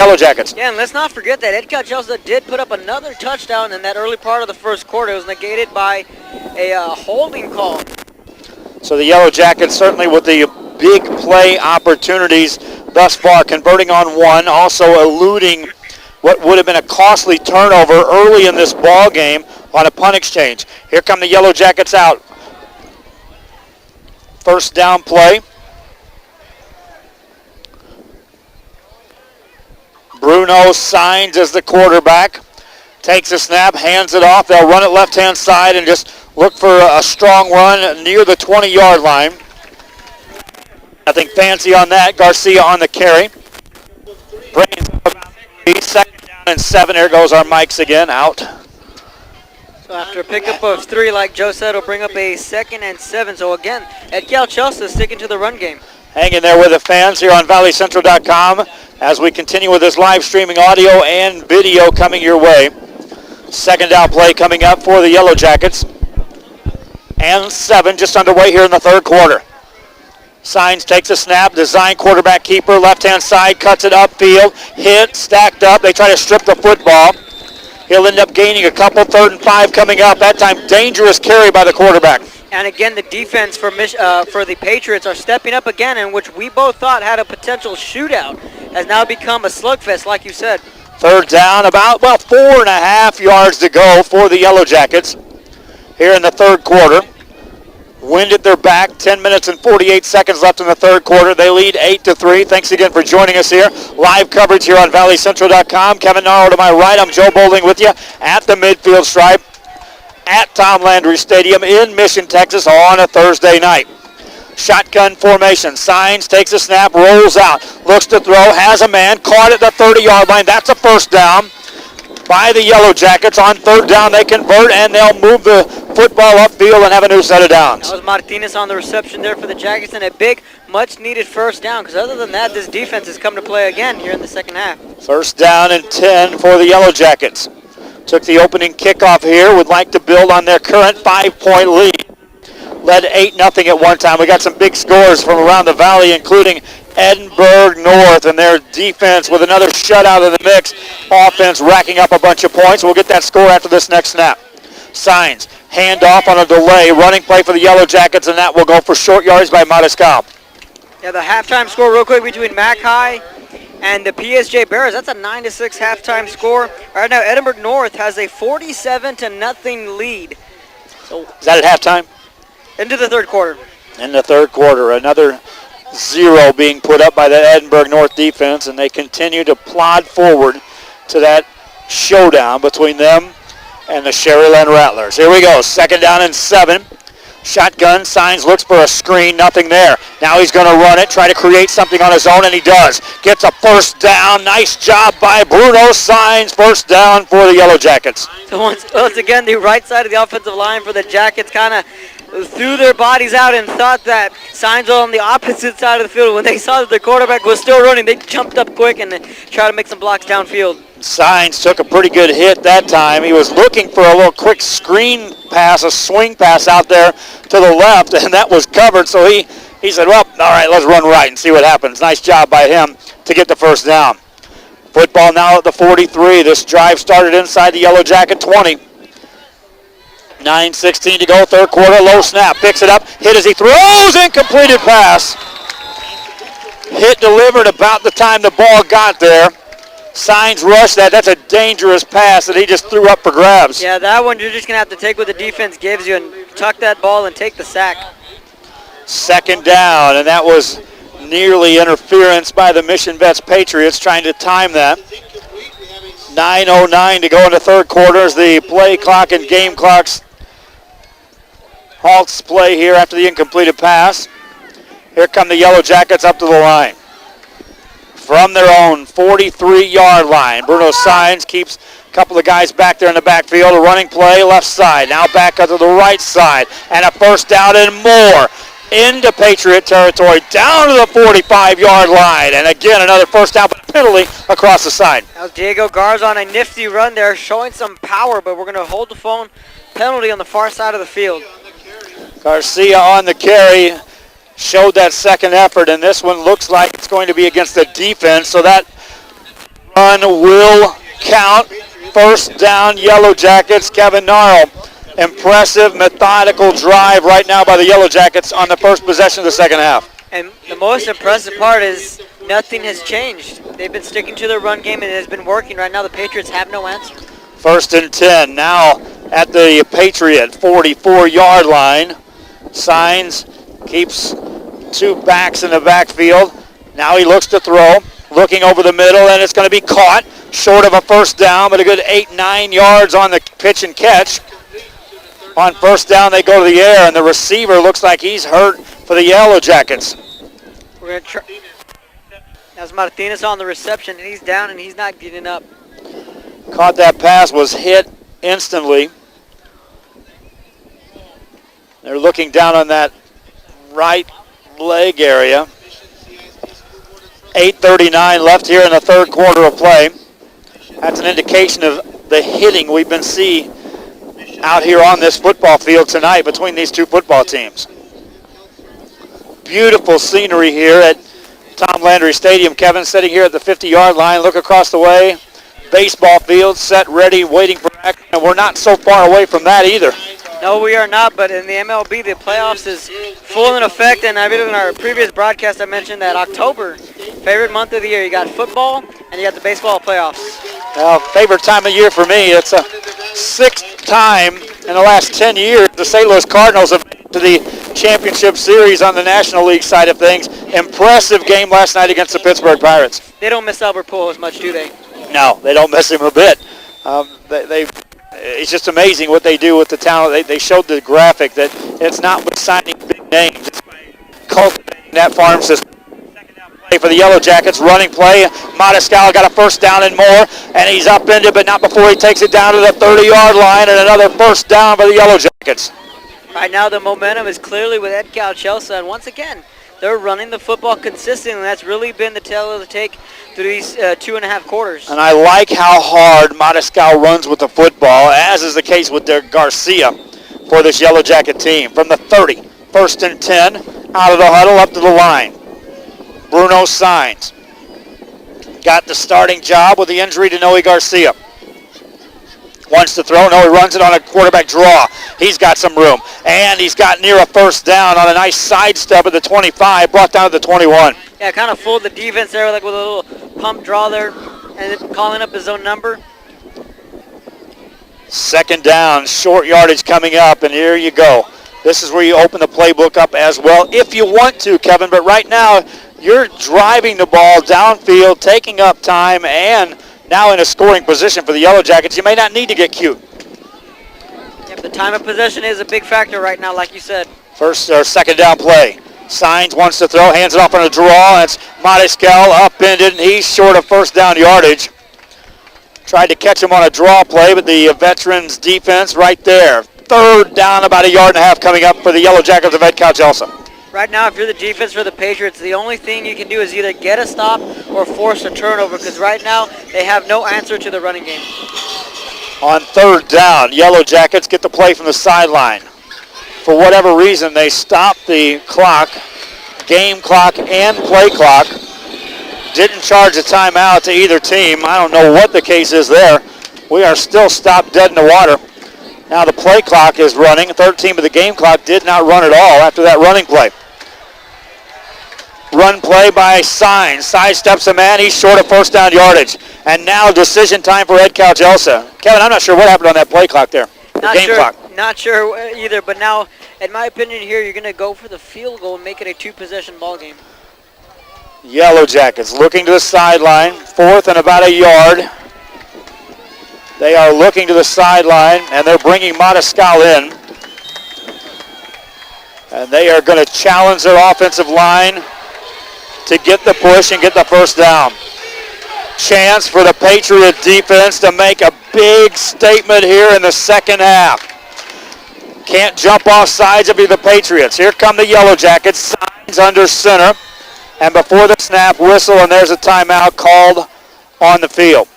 Yellow Jackets. Yeah, and let's not forget that Edcal Chelsea did put up another touchdown in that early part of the first quarter. It was negated by a holding call. So the Yellow Jackets certainly with the big play opportunities thus far, converting on one, also eluding what would have been a costly turnover early in this ball game on a punt exchange. Here come the Yellow Jackets out. First down play. Bruno Signs as the quarterback. Takes a snap, hands it off. They'll run it left-hand side and just look for a strong run near the 20-yard line. Nothing fancy on that. Garcia on the carry. Brings up second down and 7. There goes our mics again, out. So after a pickup of 3, like Joe said, it'll bring up a 2nd and 7. So again, Edcal Chelsea is sticking to the run game. Hanging there with the fans here on ValleyCentral.com as we continue with this live streaming audio and video coming your way. Second down play coming up for the Yellow Jackets. And 7 just underway here in the third quarter. Signs takes a snap, design quarterback keeper, left-hand side, cuts it upfield, hit, stacked up. They try to strip the football. He'll end up gaining a couple, 3rd and 5 coming up. That time, dangerous carry by the quarterback. And again, the defense for the Patriots are stepping up again, in which we both thought had a potential shootout, has now become a slugfest, like you said. Third down, about 4.5 yards to go for the Yellow Jackets here in the third quarter. Wind at their back, 10 minutes and 48 seconds left in the third quarter. They lead 8-3. Thanks again for joining us here. Live coverage here on ValleyCentral.com. Kevin Naro to my right. I'm Joe Boulding with you at the midfield stripe at Tom Landry Stadium in Mission, Texas on a Thursday night. Shotgun formation. Signs, takes a snap, rolls out, looks to throw, has a man, caught at the 30-yard line. That's a first down by the Yellow Jackets. On third down, they convert, and they'll move the football upfield and have a new set of downs. That was Martinez on the reception there for the Jackets, and a big, much-needed first down, because other than that, this defense has come to play again here in the second half. First down and 10 for the Yellow Jackets. Took the opening kickoff here, would like to build on their current 5-point lead. Led 8-0 at one time. We got some big scores from around the valley, including Edinburgh North and their defense with another shutout in the mix. Offense racking up a bunch of points. We'll get that score after this next snap. Signs, hand off on a delay. Running play for the Yellow Jackets, and that will go for short yards by Mariscal. Yeah, the halftime score real quick between Mac High and the PSJ Bears. That's a 9-6 halftime score. Right now, Edinburgh North has a 47-0 lead. So is that at halftime? Into the third quarter. In the third quarter, another 0 being put up by the Edinburgh North defense, and they continue to plod forward to that showdown between them and the Sherryland Rattlers. Here we go, second down and 7. Shotgun, Signs looks for a screen, nothing there. Now he's going to run it, try to create something on his own, and he does. Gets a first down. Nice job by Bruno Signs. First down for the Yellow Jackets. So once again, the right side of the offensive line for the Jackets kind of threw their bodies out and thought that Signs were on the opposite side of the field. When they saw that their quarterback was still running, they jumped up quick and tried to make some blocks downfield. Signs took a pretty good hit that time. He was looking for a little quick screen pass, a swing pass out there to the left, and that was covered. So he said, well, all right, let's run right and see what happens. Nice job by him to get the first down. Football now at the 43. This drive started inside the Yellow Jacket 20. 9:16 to go, third quarter, low snap, picks it up, hit as he throws, incompleted pass. Hit delivered about the time the ball got there. Signs rushed that. That's a dangerous pass that he just threw up for grabs. Yeah, that one you're just going to have to take what the defense gives you and tuck that ball and take the sack. Second down, and that was nearly interference by the Mission Vets Patriots trying to time that. 9:09 to go in the third quarter as the play clock and game clocks halts play here after the incompleted pass. Here come the Yellow Jackets up to the line. From their own 43-yard line, Bruno Signs keeps a couple of guys back there in the backfield. A running play left side, now back up to the right side, and a first down and more into Patriot territory, down to the 45-yard line, and again another first down, but a penalty across the side. Now Diego Garza on a nifty run there, showing some power, but we're going to hold the phone. Penalty on the far side of the field. Garcia on the carry, showed that second effort, and this one looks like it's going to be against the defense, so that run will count. First down, Yellow Jackets. Kevin Gnarl. Impressive, methodical drive right now by the Yellow Jackets on the first possession of the second half. And the most impressive part is nothing has changed. They've been sticking to their run game and it has been working. Right now the Patriots have no answer. First and 10 now at the Patriot 44-yard line. Signs keeps two backs in the backfield. Now he looks to throw, looking over the middle, and it's going to be caught short of a first down, but a good 8-9 yards on the pitch and catch. On first down, they go to the air, and the receiver looks like he's hurt for the Yellow Jackets. We're going to try. That's Martinez on the reception, and he's down, and he's not getting up. Caught that pass, was hit instantly. They're looking down on that right leg area. 8:39 left here in the third quarter of play. That's an indication of the hitting we've been seeing out here on this football field tonight between these two football teams. Beautiful scenery here at Tom Landry Stadium. Kevin sitting here at the 50-yard line. Look across the way. Baseball field set, ready, waiting for action. And we're not so far away from that either. No, we are not, but in the MLB, the playoffs is full in effect, and I believe in our previous broadcast I mentioned that October, favorite month of the year. You got football, and you got the baseball playoffs. Well, favorite time of year for me. It's a sixth time in the last 10 years the St. Louis Cardinals have made it to the championship series on the National League side of things. Impressive game last night against the Pittsburgh Pirates. They don't miss Albert Pujols much, do they? No, they don't miss him a bit. It's just amazing what they do with the talent. They showed the graphic that it's not with signing big names. It's by cultivating that farm system. Second down play for the Yellow Jackets. Running play. Matascal got a first down and more, and he's upended, but not before he takes it down to the 30-yard line, and another first down for the Yellow Jackets. Right now the momentum is clearly with Ed Calchelsa, and once again, they're running the football consistently, and that's really been the tale of the tape through these 2.5 quarters. And I like how hard Matascal runs with the football, as is the case with their Garcia for this Yellow Jacket team. From the 30, first and 10, out of the huddle up to the line. Bruno Signs got the starting job with the injury to Noe Garcia. Wants to throw. No, he runs it on a quarterback draw. He's got some room. And he's got near a first down on a nice sidestep at the 25, brought down to the 21. Yeah, kind of fooled the defense there like with a little pump draw there and calling up his own number. Second down, short yardage coming up, and here you go. This is where you open the playbook up as well if you want to, Kevin. But right now, you're driving the ball downfield, taking up time, and now in a scoring position for the Yellow Jackets. You may not need to get cute. Yep, the time of possession is a big factor right now, like you said. First or second down play. Signs wants to throw, hands it off on a draw. It's Matascal upended, and he's short of first down yardage. Tried to catch him on a draw play, but the veterans defense right there. Third down, about a yard and a half coming up for the Yellow Jackets of Ed Calchelsa. Right now, if you're the defense for the Patriots, the only thing you can do is either get a stop or force a turnover, because right now they have no answer to the running game. On third down, Yellow Jackets get the play from the sideline. For whatever reason, they stopped the clock, game clock and play clock. Didn't charge a timeout to either team. I don't know what the case is there. We are still stopped dead in the water. Now the play clock is running. Third team of the game clock did not run at all after that running play. Run play by Signs. Sidesteps a man. He's short of first down yardage. And now decision time for Ed Calchelsa. Kevin, I'm not sure what happened on that play clock there. Not sure either, but now, in my opinion here, you're going to go for the field goal and make it a two-possession ball game. Yellow Jackets looking to the sideline. Fourth and about a yard. They are looking to the sideline, and they're bringing Matascal in. And they are going to challenge their offensive line to get the push and get the first down. Chance for the Patriot defense to make a big statement here in the second half. Can't jump off sides of the Patriots. Here come the Yellow Jackets. Signs under center. And before the snap, whistle, and there's a timeout called on the field.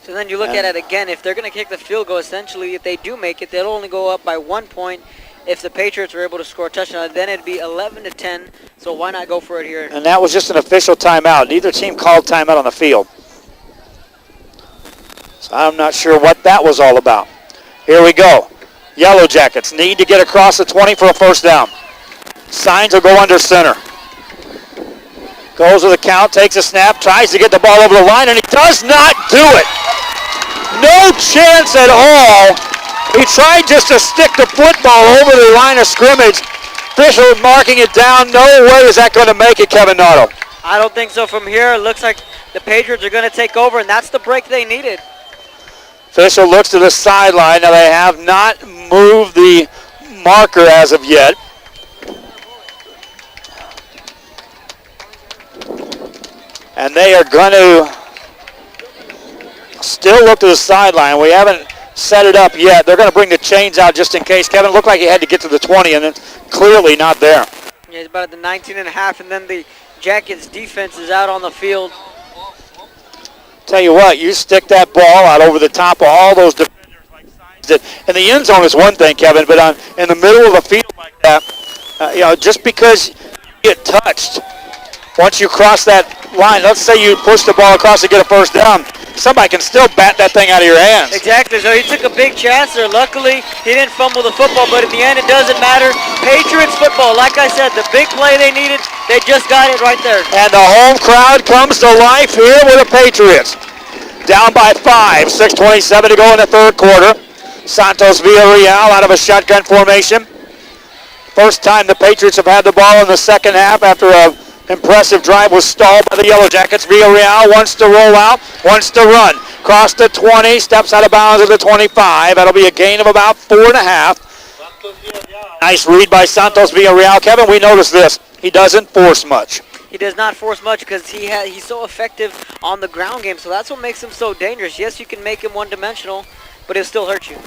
So then you look at it again. If they're going to kick the field goal, essentially, if they do make it, they'll only go up by 1 point. if the Patriots were able to score a touchdown, then it'd be 11-10. So why not go for it here? And that was just an official timeout. Neither team called timeout on the field. So I'm not sure what that was all about. Here we go. Yellow Jackets need to get across the 20 for a first down. Signs will go under center. Goes with the count, takes a snap, tries to get the ball over the line, and he does not do it. No chance at all. He tried just to stick the football over the line of scrimmage. Official marking it down. No way is that going to make it, Kevin Noto. I don't think so from here. It looks like the Patriots are going to take over, and that's the break they needed. Official looks to the sideline. Now they have not moved the marker as of yet. And they are going to still look to the sideline. We haven't set it up yet. They're going to bring the chains out just in case. Kevin, looked like he had to get to the 20, and it's clearly not there. Yeah, he's about at the 19.5, and then the Jackets defense is out on the field. Tell you what, you stick that ball out over the top of all those defenders like Signs did. In the end zone is one thing, Kevin, but in the middle of the field like that, just because you get touched, once you cross that line, let's say you push the ball across to get a first down, somebody can still bat that thing out of your hands. Exactly, so he took a big chance there. Luckily, he didn't fumble the football, but in the end, it doesn't matter. Patriots football, like I said, the big play they needed, they just got it right there. And the home crowd comes to life here with the Patriots. Down by 5, 6:27 to go in the third quarter. Santos Villarreal out of a shotgun formation. First time the Patriots have had the ball in the second half after a impressive drive was stalled by the Yellow Jackets. Villarreal wants to roll out, wants to run. Cross the 20, steps out of bounds at the 25. That'll be a gain of about 4.5. Nice read by Santos Villarreal. Kevin, we noticed this. He doesn't force much. He does not force much because he's so effective on the ground game, so that's what makes him so dangerous. Yes, you can make him one-dimensional, but it'll still hurt you.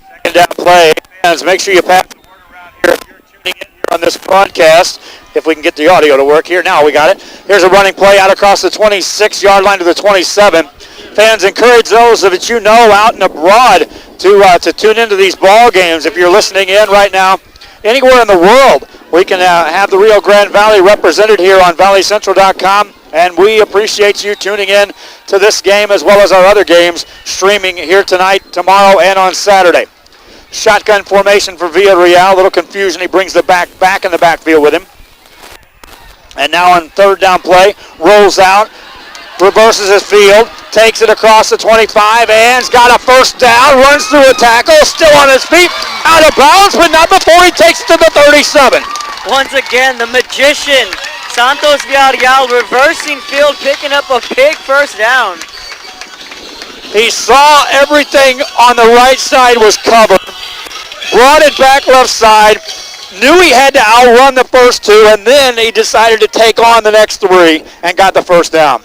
Second down play. Fans, make sure you pass the word around here if you're tuning in here on this broadcast. If we can get the audio to work here. Now we got it. Here's a running play out across the 26-yard line to the 27. Fans, encourage those that you know out and abroad to tune into these ball games. If you're listening in right now, anywhere in the world, we can have the Rio Grande Valley represented here on ValleyCentral.com, and we appreciate you tuning in to this game as well as our other games streaming here tonight, tomorrow, and on Saturday. Shotgun formation for Villarreal. A little confusion. He brings the back in the backfield with him. And now on third down play, rolls out, reverses his field, takes it across the 25, and's got a first down, runs through a tackle, still on his feet, out of bounds, but not before he takes it to the 37. Once again, the magician, Santos Villarreal, reversing field, picking up a big first down. He saw everything on the right side was covered, brought it back left side, knew he had to outrun the first two, and then he decided to take on the next three and got the first down.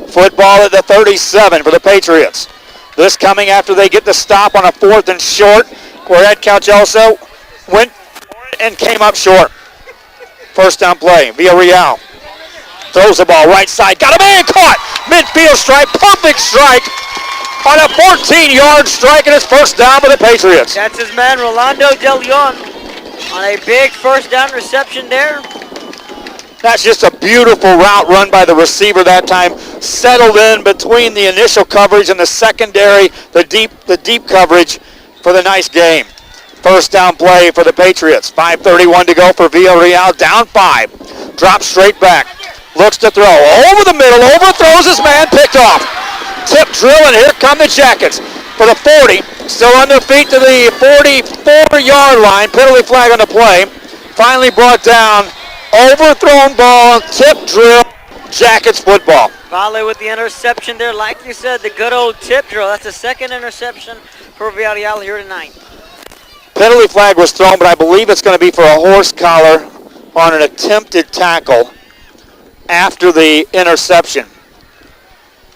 Football at the 37 for the Patriots. This coming after they get the stop on a 4th and short, where Ed Calcelso went and came up short. First down play, Villarreal throws the ball right side, got a man caught, midfield strike, perfect strike on a 14-yard strike, and it's first down for the Patriots. That's his man, Rolando De Leon, on a big first down reception there. That's just a beautiful route run by the receiver that time. Settled in between the initial coverage and the secondary, the deep coverage for the nice game. First down play for the Patriots. 5:31 to go for Villarreal. Down 5. Drops straight back. Looks to throw. Over the middle. Overthrows his man. Picked off. Tip drill, and here come the Jackets for the 40. Still on their feet to the 44-yard line. Penalty flag on the play. Finally brought down. Overthrown ball, tip drill, Jackets football. Vale with the interception there. Like you said, the good old tip drill. That's the second interception for Villarreal here tonight. Penalty flag was thrown, but I believe it's going to be for a horse collar on an attempted tackle after the interception.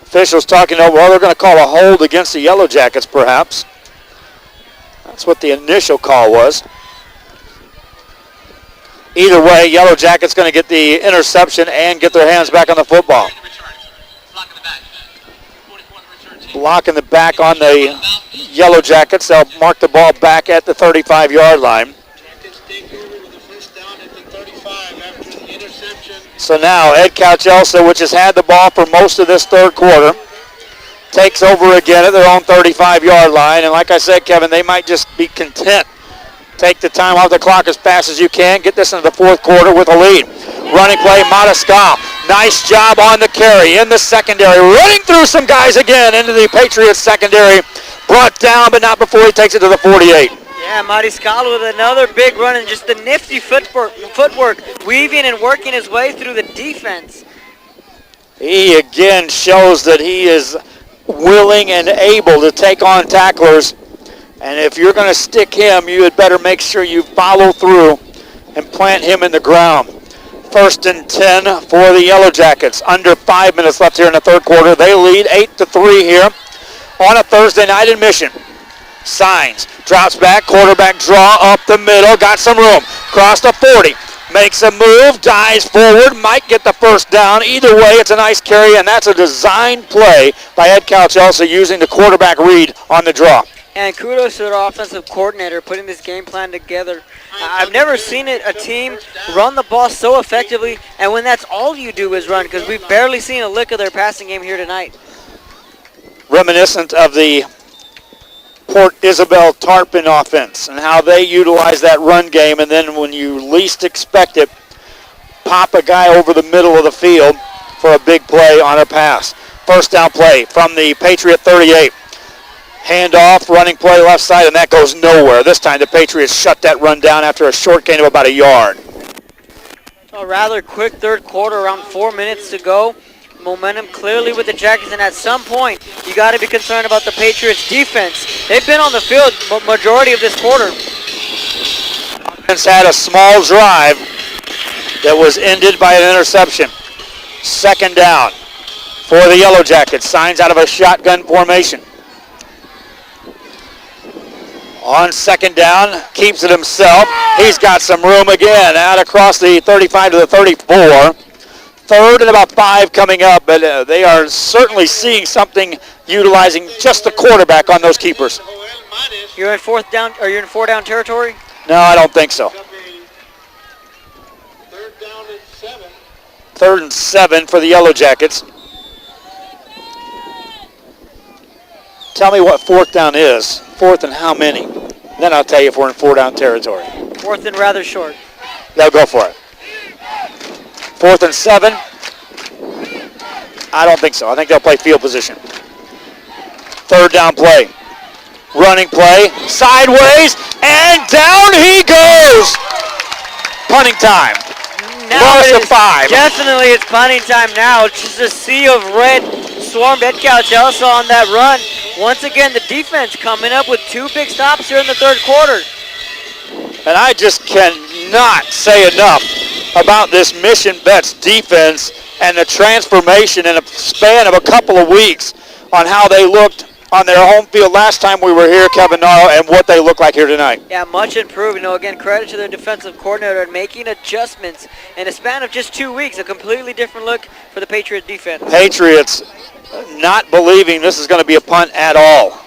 Officials talking about, well, they're going to call a hold against the Yellow Jackets, perhaps. That's what the initial call was. Either way, Yellow Jackets going to get the interception and get their hands back on the football. blocking the back on the Yellow Jackets. They'll mark the ball back at the 35-yard line. So now Ed Couch-Elsa, which has had the ball for most of this third quarter, takes over again at their own 35-yard line. And like I said, Kevin, they might just be content. Take the time off the clock as fast as you can. Get this into the fourth quarter with a lead. Running play, Matascal. Nice job on the carry in the secondary. Running through some guys again into the Patriots secondary. Brought down, but not before he takes it to the 48. Yeah, Mariscal with another big run and just the nifty footwork, weaving and working his way through the defense. He again shows that he is willing and able to take on tacklers. And if you're going to stick him, you had better make sure you follow through and plant him in the ground. 1st and 10 for the Yellow Jackets. Under 5 minutes left here in the third quarter. They lead 8-3 here on a Thursday night in Mission. Signs, drops back, quarterback draw up the middle, got some room, crossed the 40, makes a move, dives forward, might get the first down. Either way, it's a nice carry, and that's a design play by Ed Couch-Elsa using the quarterback read on the draw. And kudos to their offensive coordinator putting this game plan together. I've never seen a team run the ball so effectively, and when that's all you do is run, because we've barely seen a lick of their passing game here tonight. Reminiscent of the Port Isabel Tarpon offense and how they utilize that run game, and then when you least expect it, pop a guy over the middle of the field for a big play on a pass. First down play from the Patriot 38. Handoff, running play left side, and that goes nowhere. This time the Patriots shut that run down after a short gain of about a yard. A rather quick third quarter, around 4 minutes to go. Momentum clearly with the Jackets, and at some point, you got to be concerned about the Patriots' defense. They've been on the field majority of this quarter. Offense had a small drive that was ended by an interception. 2nd down for the Yellow Jackets. Signs out of a shotgun formation. On 2nd down, keeps it himself. He's got some room again out across the 35 to the 34. 3rd and about 5 coming up, but they are certainly seeing something utilizing just the quarterback on those keepers. You're in 4th down, or you're in 4 down territory? No, I don't think so. 3rd and 7 for the Yellow Jackets. Tell me what 4th down is. 4th and how many? Then I'll tell you if we're in 4 down territory. 4th and rather short. They'll go for it. 4th and 7. I don't think so. I think they'll play field position. 3rd down play. Running play. Sideways. And down he goes. Punting time. Now Loss it of is 5. Definitely it's punting time now. Just a sea of red swarmed Ed Couch-Elsa on that run. Once again, the defense coming up with 2 big stops here in the third quarter. And I just cannot say enough about this Mission Vets defense and the transformation in a span of a couple of weeks on how they looked on their home field last time we were here, Kevin Naro, and what they look like here tonight. Yeah, much improved. Again, credit to their defensive coordinator and making adjustments in a span of just 2 weeks. A completely different look for the Patriot defense. Patriots not believing this is going to be a punt at all.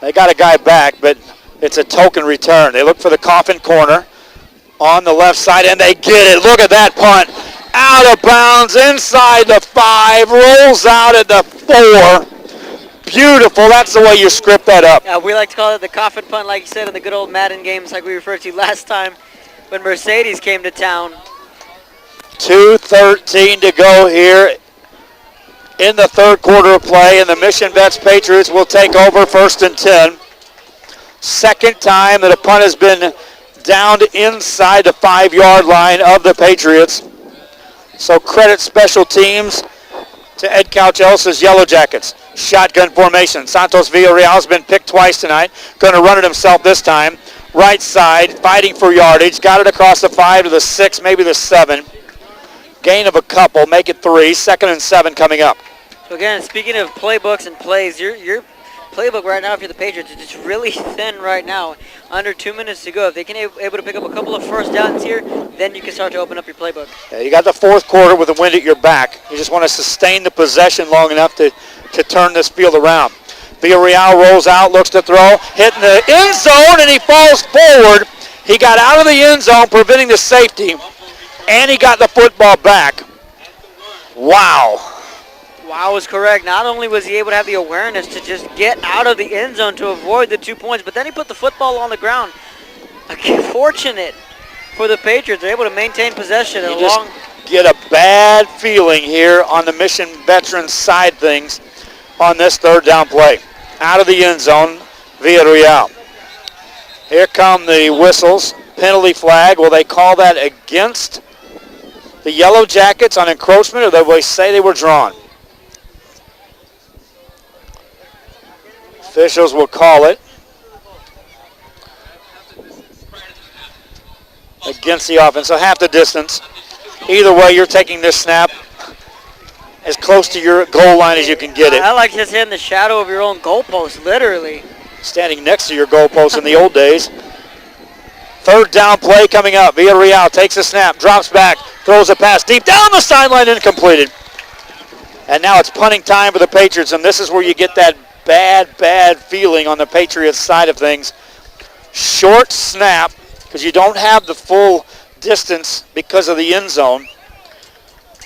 They got a guy back, but it's a token return. They look for the coffin corner on the left side, and they get it. Look at that punt. Out of bounds, inside the 5, rolls out at the 4. Beautiful. That's the way you script that up. We like to call it the coffin punt, like you said, in the good old Madden games like we referred to last time when Mercedes came to town. 2:13 to go here in the third quarter of play, and the Mission Vets Patriots will take over 1st and 10. Second time that a punt has been downed inside the 5-yard line of the Patriots. So credit special teams to Ed Couch-Elsa's Yellow Jackets. Shotgun formation. Santos Villarreal has been picked twice tonight. Going to run it himself this time. Right side, fighting for yardage. Got it across the 5 to the 6, maybe the 7. Gain of a couple, make it 3. 2nd and 7 coming up. So again, speaking of playbooks and plays, your playbook right now for the Patriots is just really thin right now. Under 2 minutes to go. If they can able to pick up a couple of first downs here, then you can start to open up your playbook. Yeah, you got the fourth quarter with the wind at your back. You just want to sustain the possession long enough to to turn this field around. Villarreal rolls out, looks to throw, hitting the end zone, and he falls forward. He got out of the end zone, preventing the safety, and he got the football back. Wow. Wow is correct. Not only was he able to have the awareness to just get out of the end zone to avoid the 2 points, but then he put the football on the ground. Fortunate for the Patriots. They're able to maintain possession. You just get a bad feeling here on the Mission Veterans side things on this third down play. Out of the end zone, Villarreal. Here come the whistles. Penalty flag. Will they call that against the Yellow Jackets on encroachment, or will they say they were drawn? Officials will call it against the offense. So half the distance. Either way, you're taking this snap as close to your goal line as you can get it. I like just hitting the shadow of your own goalpost, literally. Standing next to your goalpost in the old days. Third down play coming up. Villarreal takes a snap, drops back, throws a pass deep down the sideline, incompleted. And now it's punting time for the Patriots, and this is where you get that bad feeling on the Patriots side of things. Short snap, because you don't have the full distance because of the end zone.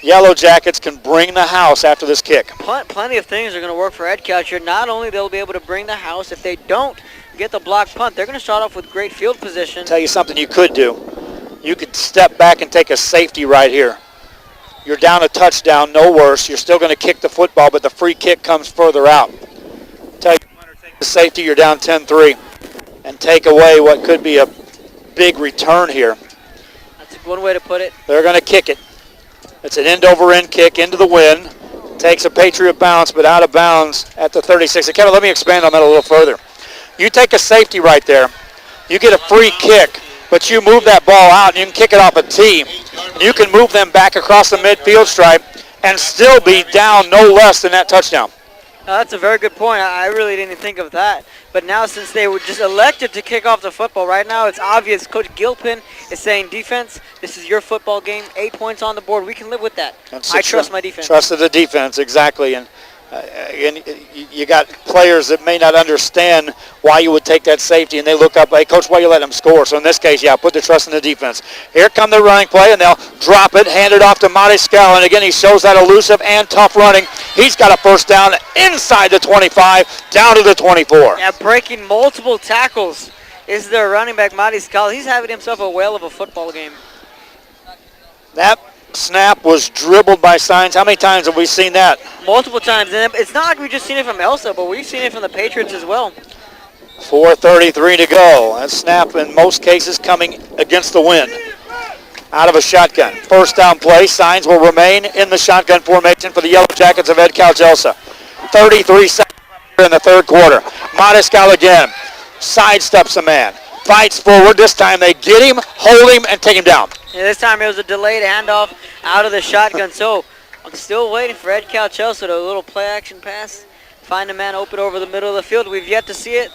Yellow Jackets can bring the house after this kick. Plenty of things are going to work for Edcouch here. Not only they'll be able to bring the house, if they don't get the block punt, they're going to start off with great field position. Tell you something you could do. You could step back and take a safety right here. You're down a touchdown, no worse. You're still going to kick the football, but the free kick comes further out. Tell you, take the safety, you're down 10-3, and take away what could be a big return here. That's one way to put it. They're going to kick it. It's an end-over-end kick into the wind. Takes a Patriot bounce, but out of bounds at the 36. And Kevin, let me expand on that a little further. You take a safety right there. You get a free kick, but you move that ball out, and you can kick it off a tee. You can move them back across the midfield stripe and still be down no less than that touchdown. That's a very good point. I really didn't think of that. But now since they were just elected to kick off the football, right now it's obvious Coach Gilpin is saying, defense, this is your football game. 8 points on the board. We can live with that. I trust my defense. Trusted the defense, exactly. And you got players that may not understand why you would take that safety, and they look up, hey, Coach, why you let them score? So in this case, yeah, put the trust in the defense. Here come the running play, and they'll drop it, hand it off to Mariscal, and again, he shows that elusive and tough running. He's got a first down inside the 25, down to the 24. Yeah, breaking multiple tackles is their running back, Mariscal. He's having himself a whale of a football game. That snap was dribbled by Signs. How many times have we seen that? Multiple times. And it's not like we've just seen it from Elsa, but we've seen it from the Patriots as well. 4:33 to go. That snap in most cases coming against the wind. Out of a shotgun. First down play. Signs will remain in the shotgun formation for the Yellow Jackets of Edcouch Elsa. 33 seconds in the third quarter. Mariscal again. Sidesteps a man. Fights forward. This time they get him, hold him, and take him down. Yeah, this time it was a delayed handoff out of the shotgun. So I'm still waiting for Edcouch Elsa to a little play action pass. Find a man open over the middle of the field. We've yet to see it.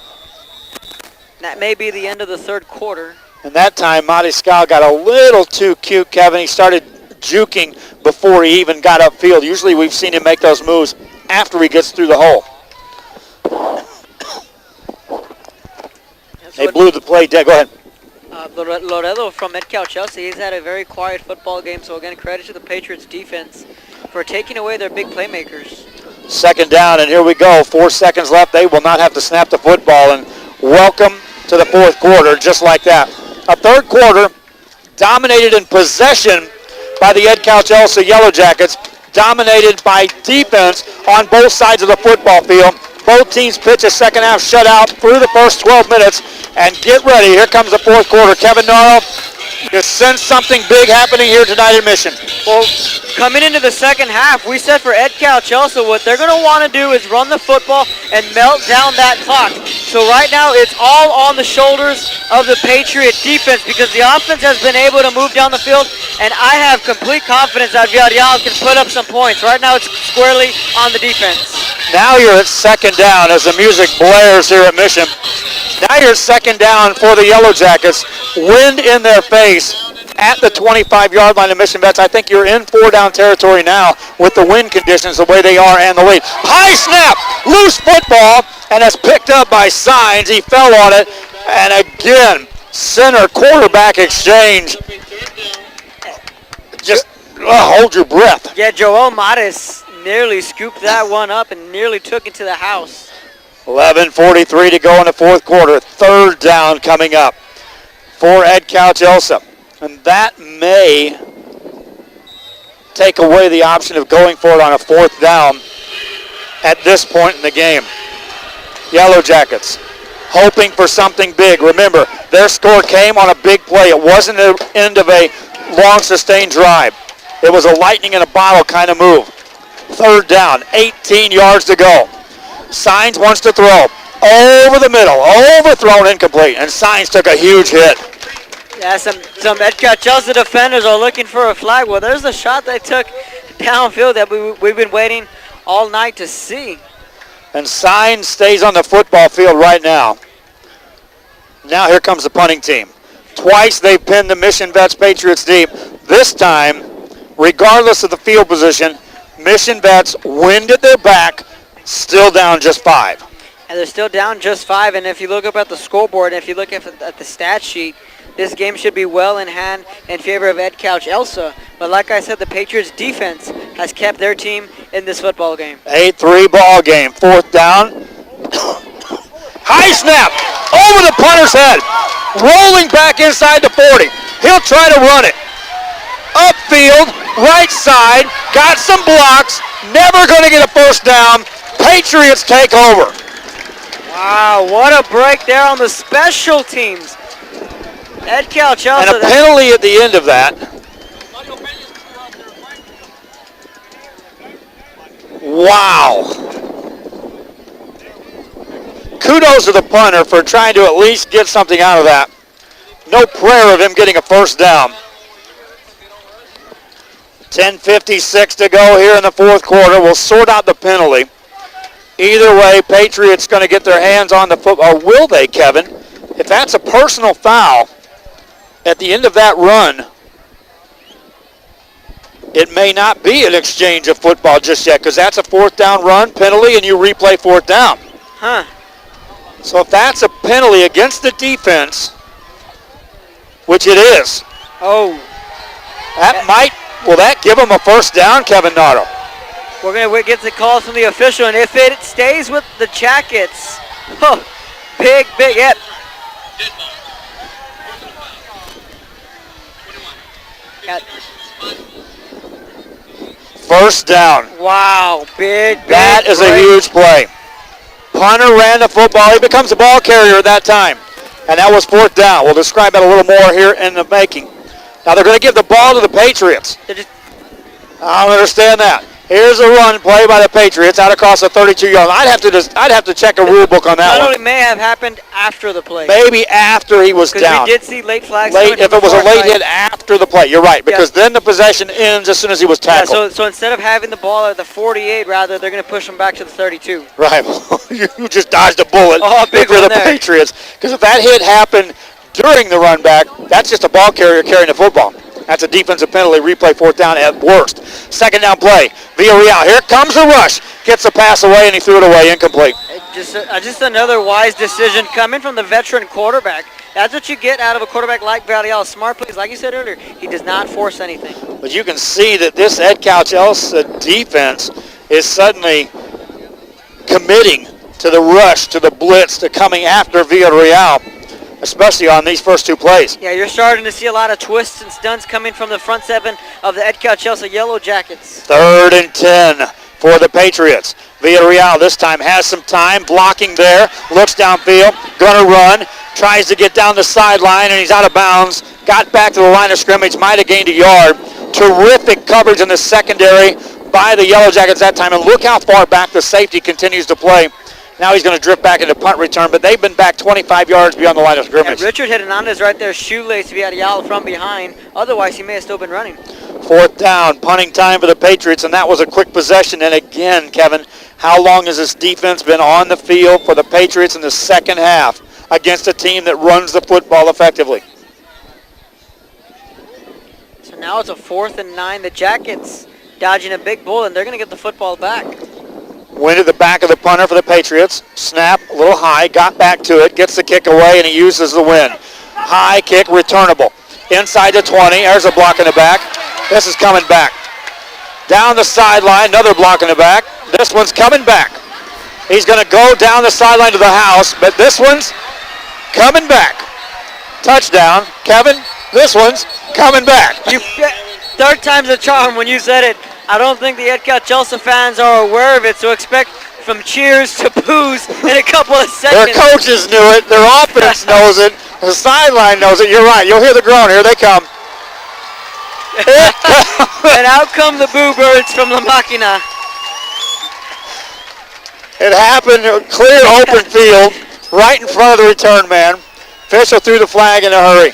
That may be the end of the third quarter. And that time Mariscal got a little too cute, Kevin. He started juking before he even got upfield. Usually we've seen him make those moves after he gets through the hole. They blew the play dead. Go ahead. Loredo from Edcouch Chelsea, he's had a very quiet football game, so again, credit to the Patriots defense for taking away their big playmakers. Second down, and here we go. 4 seconds left. They will not have to snap the football, and welcome to the fourth quarter, just like that. A third quarter dominated in possession by the Edcouch Elsa Yellow Jackets, dominated by defense on both sides of the football field. Both teams pitch a second half shutout through the first 12 minutes. And get ready. Here comes the fourth quarter. Kevin Norrell, you sense something big happening here tonight in Mission. Well, coming into the second half, we said for Edcouch Elsa, what they're going to want to do is run the football and melt down that clock. So right now, it's all on the shoulders of the Patriot defense because the offense has been able to move down the field, and I have complete confidence that Villarreal can put up some points. Right now, it's squarely on the defense. Now you're at second down as the music blares here at Mission. Now you're second down for the Yellow Jackets. Wind in their face. at the 25-yard line of Mission Vets. I think you're in 4-down territory now with the wind conditions the way they are and the lead. High snap, loose football, and it's picked up by Signs. He fell on it, and again, center quarterback exchange. Just hold your breath. Yeah, Joel Maris nearly scooped that one up and nearly took it to the house. 11:43 to go in the fourth quarter. 3rd down coming up for Ed Couch Elsa. And that may take away the option of going for it on a 4th down at this point in the game. Yellow Jackets hoping for something big. Remember, their score came on a big play. It wasn't the end of a long sustained drive. It was a lightning in a bottle kind of move. 3rd down, 18 yards to go. Signs wants to throw. Over the middle, overthrown, incomplete, and Signs took a huge hit. Yeah, some Edcott Chelsea defenders are looking for a flag. Well, there's a shot they took downfield that we've been waiting all night to see. And Signs stays on the football field right now. Now here comes the punting team. Twice they've pinned the Mission Vets Patriots deep. This time, regardless of the field position, Mission Vets wind at their back, still down just 5. And they're still down just 5. And if you look up at the scoreboard, and if you look at the stat sheet, this game should be well in hand in favor of Ed Couch Elsa. But like I said, the Patriots defense has kept their team in this football game. 8-3 ball game. 4th down. High snap over the punter's head. Rolling back inside the 40. He'll try to run it. Upfield, right side, got some blocks, never going to get a 1st down. Patriots take over. Wow, what a break there on the special teams. Ed Couch Elsa. And a penalty at the end of that. Wow. Kudos to the punter for trying to at least get something out of that. No prayer of him getting a 1st down. 10:56 to go here in the 4th quarter. We'll sort out the penalty. Either way, Patriots going to get their hands on the football. Or will they, Kevin? If that's a personal foul at the end of that run, it may not be an exchange of football just yet because that's a 4th down run penalty and you replay 4th down. Huh. So if that's a penalty against the defense, which it is, will that give them a 1st down, Kevin Nardo? We're going to get the calls from the official, and if it stays with the Jackets, big, yep. First down. Wow, big That is a huge play. Punter ran the football. He becomes a ball carrier at that time, and that was 4th down. We'll describe that a little more here in the making. Now they're going to give the ball to the Patriots. I don't understand that. Here's a run play by the Patriots out across the 32-yard line. I'd have to check a rule book on that one. It may have happened after the play. Maybe after he was down. Because we did see late flags. If it was a late hit after the play, you're right. Because then the possession ends as soon as he was tackled. Yeah, so instead of having the ball at the 48, rather, they're going to push him back to the 32. Right. You just dodged a bullet big for the there. Patriots. Because if that hit happened during the run back, that's just a ball carrier carrying the football. That's a defensive penalty, replay 4th down at worst. 2nd down play, Villarreal. Here comes the rush. Gets the pass away, and he threw it away, incomplete. Just another wise decision coming from the veteran quarterback. That's what you get out of a quarterback like Villarreal. Smart plays, like you said earlier, he does not force anything. But you can see that this Ed Couch Elsa defense is suddenly committing to the rush, to the blitz, to coming after Villarreal, especially on these first 2 plays. Yeah, you're starting to see a lot of twists and stunts coming from the front 7 of the Ed Couch Elsa Yellow Jackets. 3rd and 10 for the Patriots. Villarreal this time has some time, blocking there, looks downfield, gonna run, tries to get down the sideline, and he's out of bounds. Got back to the line of scrimmage, might have gained a yard. Terrific coverage in the secondary by the Yellow Jackets that time, and look how far back the safety continues to play. Now he's going to drift back into punt return, but they've been back 25 yards beyond the line of scrimmage. And Richard Hernandez right there, shoelace Villarreal from behind. Otherwise, he may have still been running. 4th down, punting time for the Patriots, and that was a quick possession. And again, Kevin, how long has this defense been on the field for the Patriots in the second half against a team that runs the football effectively? Now it's a 4th and 9. The Jackets dodging a big bull, and they're going to get the football back. Went to the back of the punter for the Patriots. Snap, a little high, got back to it, gets the kick away, and he uses the wind. High kick, returnable. Inside the 20, there's a block in the back. This is coming back. Down the sideline, another block in the back. This one's coming back. He's going to go down the sideline to the house, but this one's coming back. Touchdown, Kevin. This one's coming back. Third time's a charm when you said it. I don't think the Edcal Chelsea fans are aware of it, so expect from cheers to boos in a couple of seconds. Their coaches knew it. Their offense knows it. The sideline knows it. You're right. You'll hear the groan. Here they come. And out come the Boo Birds from La Máquina. It happened, clear open field, right in front of the return man. Official threw the flag in a hurry.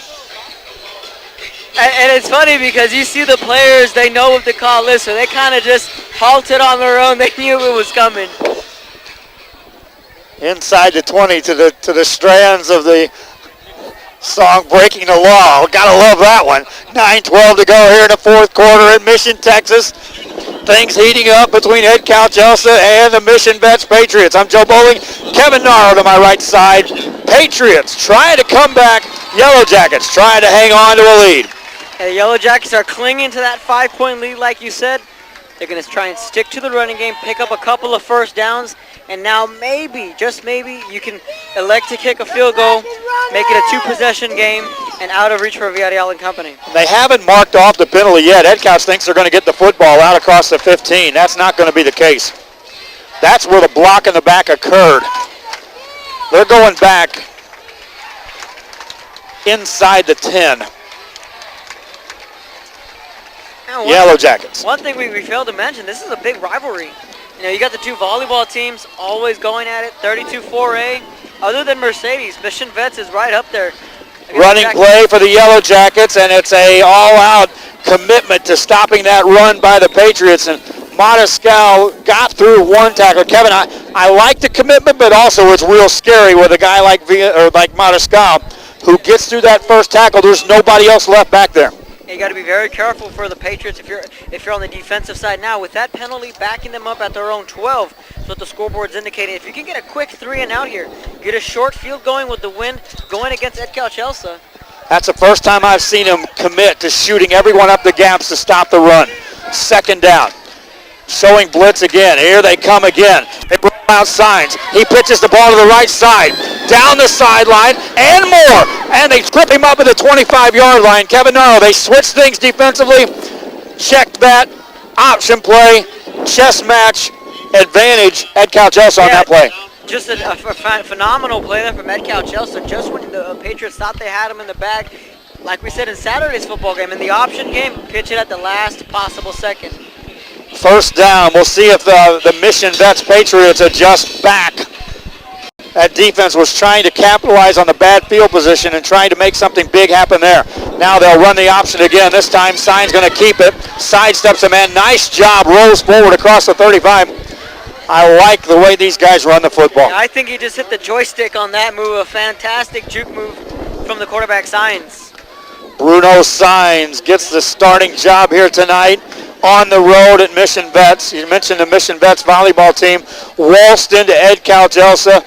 And it's funny because you see the players, they know what the call is, so they kind of just halted on their own. They knew it was coming. Inside the 20 to the strands of the song Breaking the Law. Gotta love that one. 9:12 to go here in the fourth quarter at Mission, Texas. Things heating up between Edcal Chelsea and the Mission Vets Patriots. I'm Joe Bowling. Kevin Naro to my right side. Patriots trying to come back. Yellow Jackets trying to hang on to a lead. And the Yellow Jackets are clinging to that 5-point lead like you said. They're going to try and stick to the running game, pick up a couple of first downs, and now maybe, just maybe, you can elect to kick a field goal, make it a 2-possession game, and out of reach for Villarreal and company. They haven't marked off the penalty yet. Edcal thinks they're going to get the football out across the 15. That's not going to be the case. That's where the block in the back occurred. They're going back inside the 10. Yellow Jackets. One thing we failed to mention, this is a big rivalry. You know, you got the two volleyball teams always going at it, 32-4A. Other than Mercedes, Mission Vets is right up there. Running play for the Yellow Jackets, and it's a all-out commitment to stopping that run by the Patriots. And Mariscal got through one tackle. Kevin, I like the commitment, but also it's real scary with a guy like Mariscal who gets through that first tackle. There's nobody else left back there. You got to be very careful for the Patriots if you're on the defensive side now. With that penalty backing them up at their own 12, that's what the scoreboard's indicating. If you can get a quick 3 and out here, get a short field going with the wind going against Edcal Chelsea. That's the first time I've seen him commit to shooting everyone up the gaps to stop the run. Second down. Showing blitz again. Here they come again. They bring out signs. He pitches the ball to the right side. Down the sideline and more. And they trip him up at the 25-yard line. Kevin Naro, they switch things defensively. Checked that. Option play. Chess match. Advantage. Edcal Chelsea on that play. Just a phenomenal play there from Edcal Chelsea. Just when the Patriots thought they had him in the bag, like we said in Saturday's football game, in the option game, pitch it at the last possible second. First down. We'll see if the Mission Vets Patriots adjust back. That defense was trying to capitalize on the bad field position and trying to make something big happen there. Now they'll run the option again. This time, Sign's going to keep it. Sidesteps a man. Nice job. Rolls forward across the 35. I like the way these guys run the football. I think he just hit the joystick on that move. A fantastic juke move from the quarterback, Signs. Bruno Signs gets the starting job here tonight on the road at Mission Vets. You mentioned the Mission Vets volleyball team. Waltzed into Edcal Chelsea.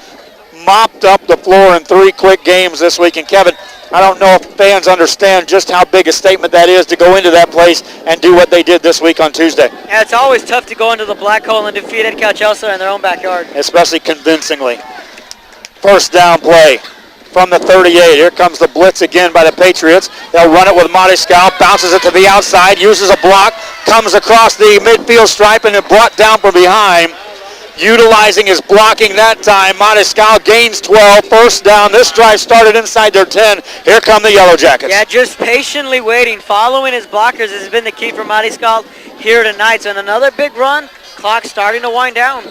Mopped up the floor in 3 quick games this week. And Kevin, I don't know if fans understand just how big a statement that is to go into that place and do what they did this week on Tuesday. Yeah, it's always tough to go into the black hole and defeat Edcal Chelsea in their own backyard. Especially convincingly. First down play from the 38. Here comes the blitz again by the Patriots. They'll run it with Mariscal. Bounces it to the outside. Uses a block. Comes across the midfield stripe and then brought down from behind. Utilizing his blocking that time. Mariscal gains 12. First down. This drive started inside their 10. Here come the Yellow Jackets. Yeah, just patiently waiting. Following his blockers has been the key for Mariscal here tonight. So another big run. Clock starting to wind down.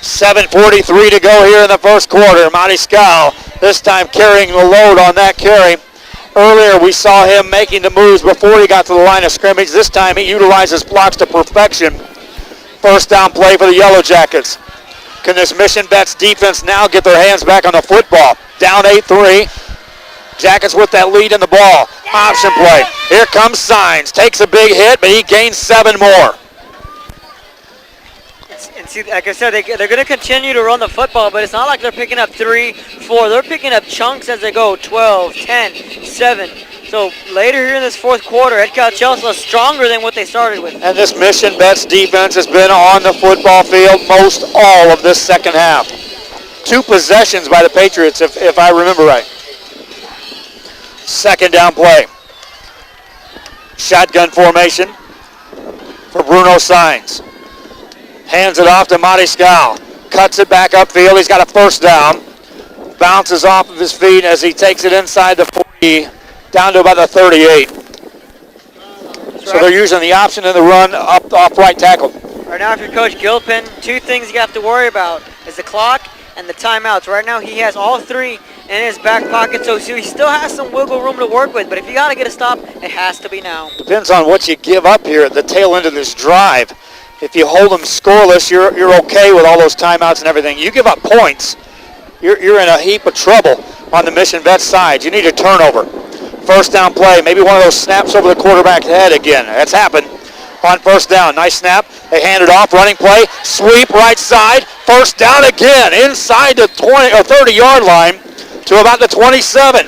7:43 to go here in the first quarter. Mariscal this time carrying the load on that carry. Earlier we saw him making the moves before he got to the line of scrimmage. This time he utilizes blocks to perfection. First down play for the Yellow Jackets. Can this Mission Vets defense now get their hands back on the football? Down 8-3. Jackets with that lead in the ball. Option play. Here comes Signs. Takes a big hit, but he gains 7 more. And see, like I said, they're going to continue to run the football, but it's not like they're picking up 3, 4. They're picking up chunks as they go, 12, 10, 7. So later here in this fourth quarter, Edcal Chelsea is stronger than what they started with. And this Mission Vets defense has been on the football field most all of this second half. 2 possessions by the Patriots, if I remember right. Second down play. Shotgun formation for Bruno Signs. Hands it off to Monty Scow. Cuts it back upfield. He's got a first down. Bounces off of his feet as he takes it inside the 40, down to about the 38. So they're using the option and the run up off right tackle. Right now, if you're Coach Gilpin, 2 things you have to worry about is the clock and the timeouts. Right now, he has all 3 in his back pocket, so he still has some wiggle room to work with. But if you got to get a stop, it has to be now. Depends on what you give up here at the tail end of this drive. If you hold them scoreless, you're okay with all those timeouts and everything. You give up points, you're in a heap of trouble on the Mission Vets side. You need a turnover. First down play, maybe one of those snaps over the quarterback's head again. That's happened on first down. Nice snap. They hand it off. Running play. Sweep right side. First down again. Inside the 20 or 30-yard line to about the 27.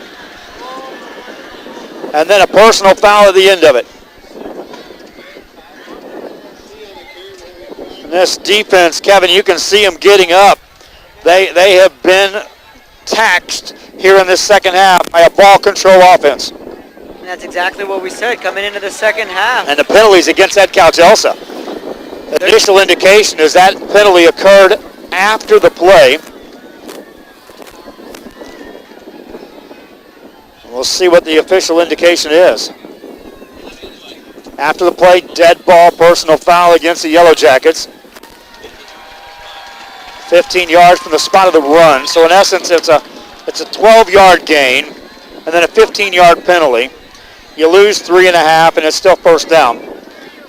And then a personal foul at the end of it. And this defense, Kevin, you can see them getting up. They have been taxed here in this second half by a ball control offense. And that's exactly what we said coming into the second half. And the penalties against Edcal Chelsea. The initial indication is that penalty occurred after the play. We'll see what the official indication is. After the play, dead ball, personal foul against the Yellow Jackets. 15 yards from the spot of the run. So in essence, it's a 12-yard gain and then a 15-yard penalty. You lose 3.5, and it's still first down.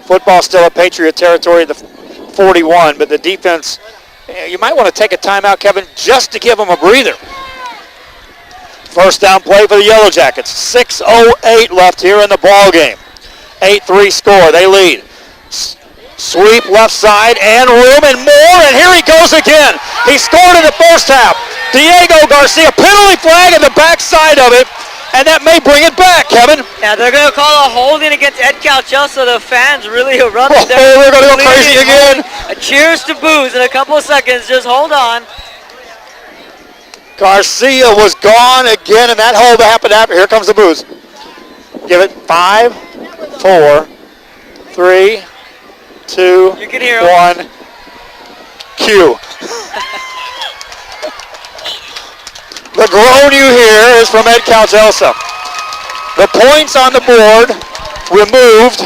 Football still at Patriot territory at the 41, but the defense, you might want to take a timeout, Kevin, just to give them a breather. First down play for the Yellow Jackets. 6:08 left here in the ball game. 8-3 score. They lead. Sweep left side and room and more, and here he goes again. He scored in the first half. Diego Garcia, penalty flag at the backside of it, and that may bring it back, Kevin. Yeah, they're going to call a holding against Edcal Chelsea. The fans really erupted. They're going to go crazy again. Cheers to booze in a couple of seconds. Just hold on. Garcia was gone again, and that hold happened after. Here comes the booze. Give it 5, 4, 3, 2, You can hear 1. Cue. The groan you hear is from Edcal Chelsea. The points on the board removed.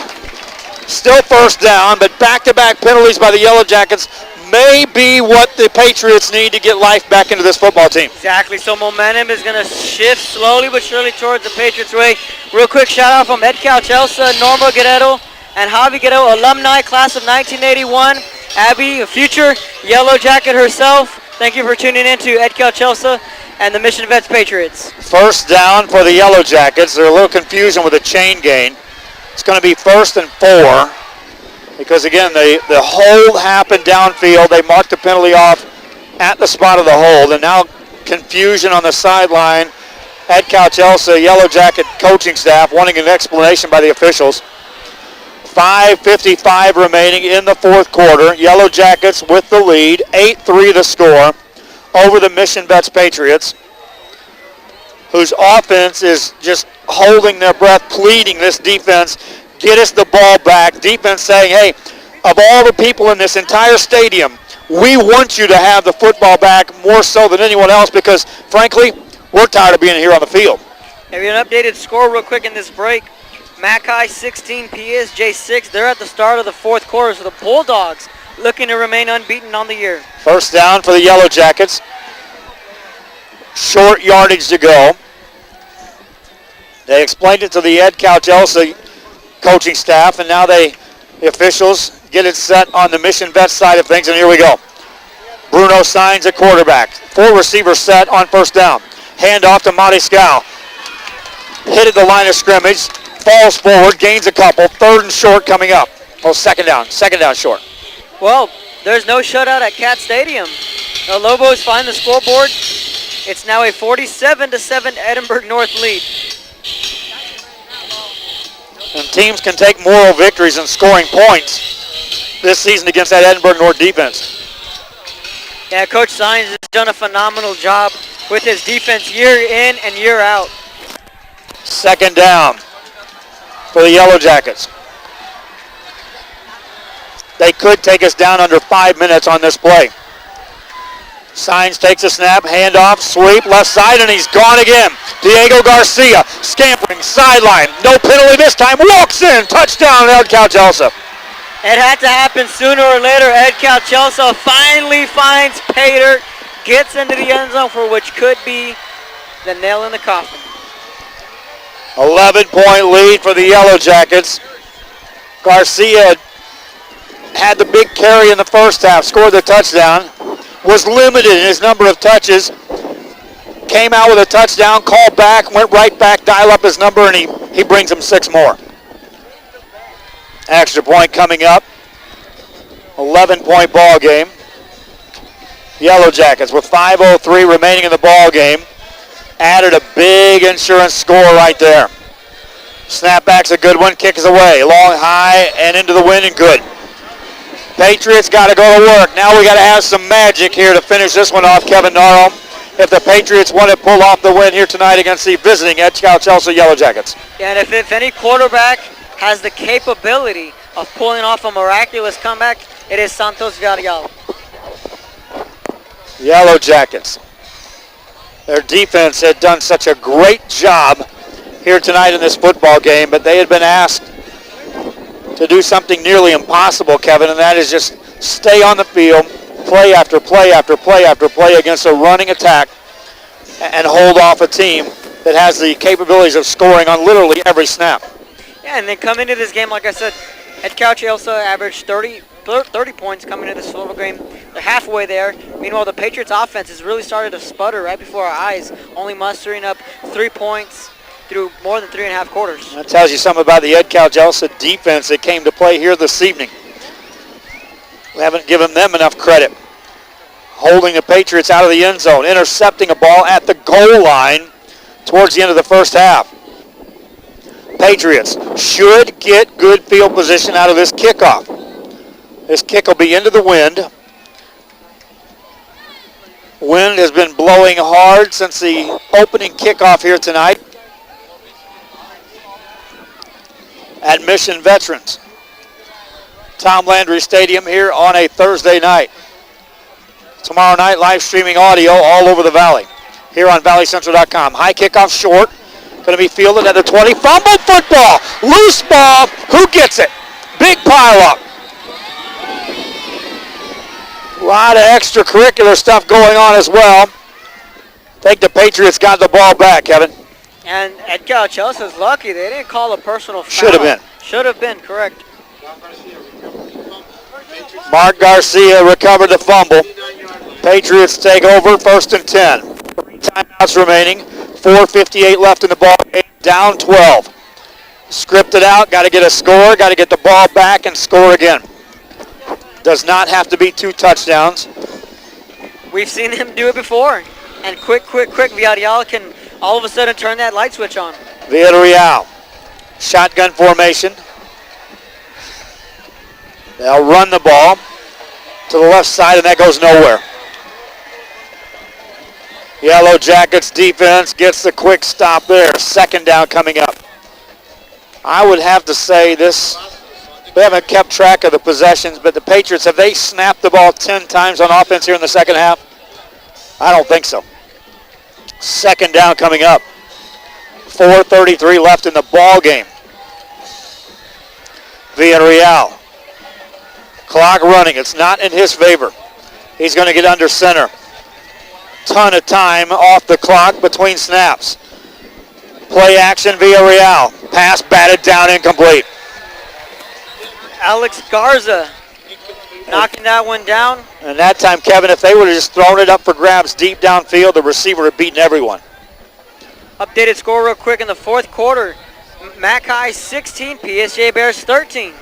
Still first down, but back-to-back penalties by the Yellow Jackets may be what the Patriots need to get life back into this football team. Exactly. So momentum is going to shift slowly but surely towards the Patriots' way. Real quick shout-out from Edcal Chelsea, Norma Guerrero, and Javi Guerrero, alumni, class of 1981. Abby, a future Yellow Jacket herself. Thank you for tuning in to Edcal Chelsea and the Mission Vets Patriots. First down for the Yellow Jackets. There's a little confusion with the chain gain. It's going to be 1st and 4 because, again, the hold happened downfield. They marked the penalty off at the spot of the hold, and now confusion on the sideline. Edcal Chelsea, Yellow Jacket coaching staff wanting an explanation by the officials. 5:55 remaining in the fourth quarter. Yellow Jackets with the lead, 8-3 the score over the Mission Vets Patriots, whose offense is just holding their breath, pleading this defense, get us the ball back. Defense saying, hey, of all the people in this entire stadium, we want you to have the football back more so than anyone else because, frankly, we're tired of being here on the field. Have you an updated score real quick in this break? Mackay 16, PSJ 6. They're at the start of the fourth quarter, so the Bulldogs looking to remain unbeaten on the year. First down for the Yellow Jackets. Short yardage to go. They explained it to the Edcal Chelsea coaching staff, and now the officials get it set on the Mission Vets side of things, and here we go. Bruno Signs at quarterback. 4 receivers set on first down. Hand off to Monty Scow. hit at the line of scrimmage, falls forward, gains a couple, 3rd and short coming up. Oh, second down short. Well, there's no shutout at Cat Stadium. The Lobos find the scoreboard. It's now a 47-7 Edinburgh North lead. And teams can take moral victories in scoring points this season against that Edinburgh North defense. Yeah, Coach Sines has done a phenomenal job with his defense year in and year out. Second down for the Yellow Jackets. They could take us down under 5 minutes on this play. Sines takes a snap, handoff, sweep, left side, and he's gone again. Diego Garcia scampering, sideline, no penalty this time, walks in, touchdown, Ed Calchelsa. It had to happen sooner or later. Ed Calchelsa finally finds Pater, gets into the end zone for which could be the nail in the coffin. 11-point lead for the Yellow Jackets. Garcia had the big carry in the first half, scored the touchdown, was limited in his number of touches, came out with a touchdown, called back, went right back, dial up his number, and he brings him 6 more. Extra point coming up. 11-point ball game. Yellow Jackets with 5:03 remaining in the ball game. Added a big insurance score right there. Snapback's a good one, kick is away. Long, high, and into the wind and good. Patriots got to go to work. Now we got to have some magic here to finish this one off, Kevin Norrell. If the Patriots want to pull off the win here tonight against the visiting Ed Calchelsa Yellow Jackets. Yeah, and if any quarterback has the capability of pulling off a miraculous comeback, it is Santos Villarreal. Yellow Jackets. Their defense had done such a great job here tonight in this football game, but they had been asked to do something nearly impossible, Kevin, and that is just stay on the field, play after play after play after play against a running attack and hold off a team that has the capabilities of scoring on literally every snap. Yeah, and then come into this game, like I said, Ed Calchelsa averaged 30 points coming into this football game. They're halfway there. Meanwhile, the Patriots offense has really started to sputter right before our eyes, only mustering up 3 points through more than 3.5 quarters. That tells you something about the Ed Calchelsa defense that came to play here this evening. We haven't given them enough credit. Holding the Patriots out of the end zone, intercepting a ball at the goal line towards the end of the first half. Patriots should get good field position out of this kickoff. This kick will be into the wind. Wind has been blowing hard since the opening kickoff here tonight at Mission Veterans. Tom Landry Stadium here on a Thursday night. Tomorrow night, live streaming audio all over the Valley here on valleycentral.com. High kickoff short. Going to be fielded at the 20. Fumble football. Loose ball. Who gets it? Big pile up. A lot of extracurricular stuff going on as well. I think the Patriots got the ball back, Kevin. And Ed Calchelsa's lucky. They didn't call a personal foul. Should have been. Should have been, correct. Mark Garcia recovered the fumble. Patriots take over, 1st and 10. 3 timeouts remaining. 4:58 left in the ball game. Down 12. Scripted out. Got to get a score. Got to get the ball back and score again. Does not have to be 2 touchdowns. We've seen him do it before. And quick, Villarreal can all of a sudden turn that light switch on. Villarreal. Shotgun formation. They'll run the ball to the left side, and that goes nowhere. Yellow Jackets defense gets the quick stop there. 2nd down coming up. I would have to say this, we haven't kept track of the possessions, but the Patriots, have they snapped the ball 10 times on offense here in the second half? I don't think so. 2nd down coming up. 4:33 left in the ball game. Villarreal. Clock running. It's not in his favor. He's going to get under center. Ton of time off the clock between snaps. Play action, Villarreal. Pass batted down, incomplete. Alex Garza knocking that one down. And that time, Kevin, if they would have just thrown it up for grabs deep downfield, the receiver would have beaten everyone. Updated score real quick in the fourth quarter. Mac High 16, PSJ Bears 13.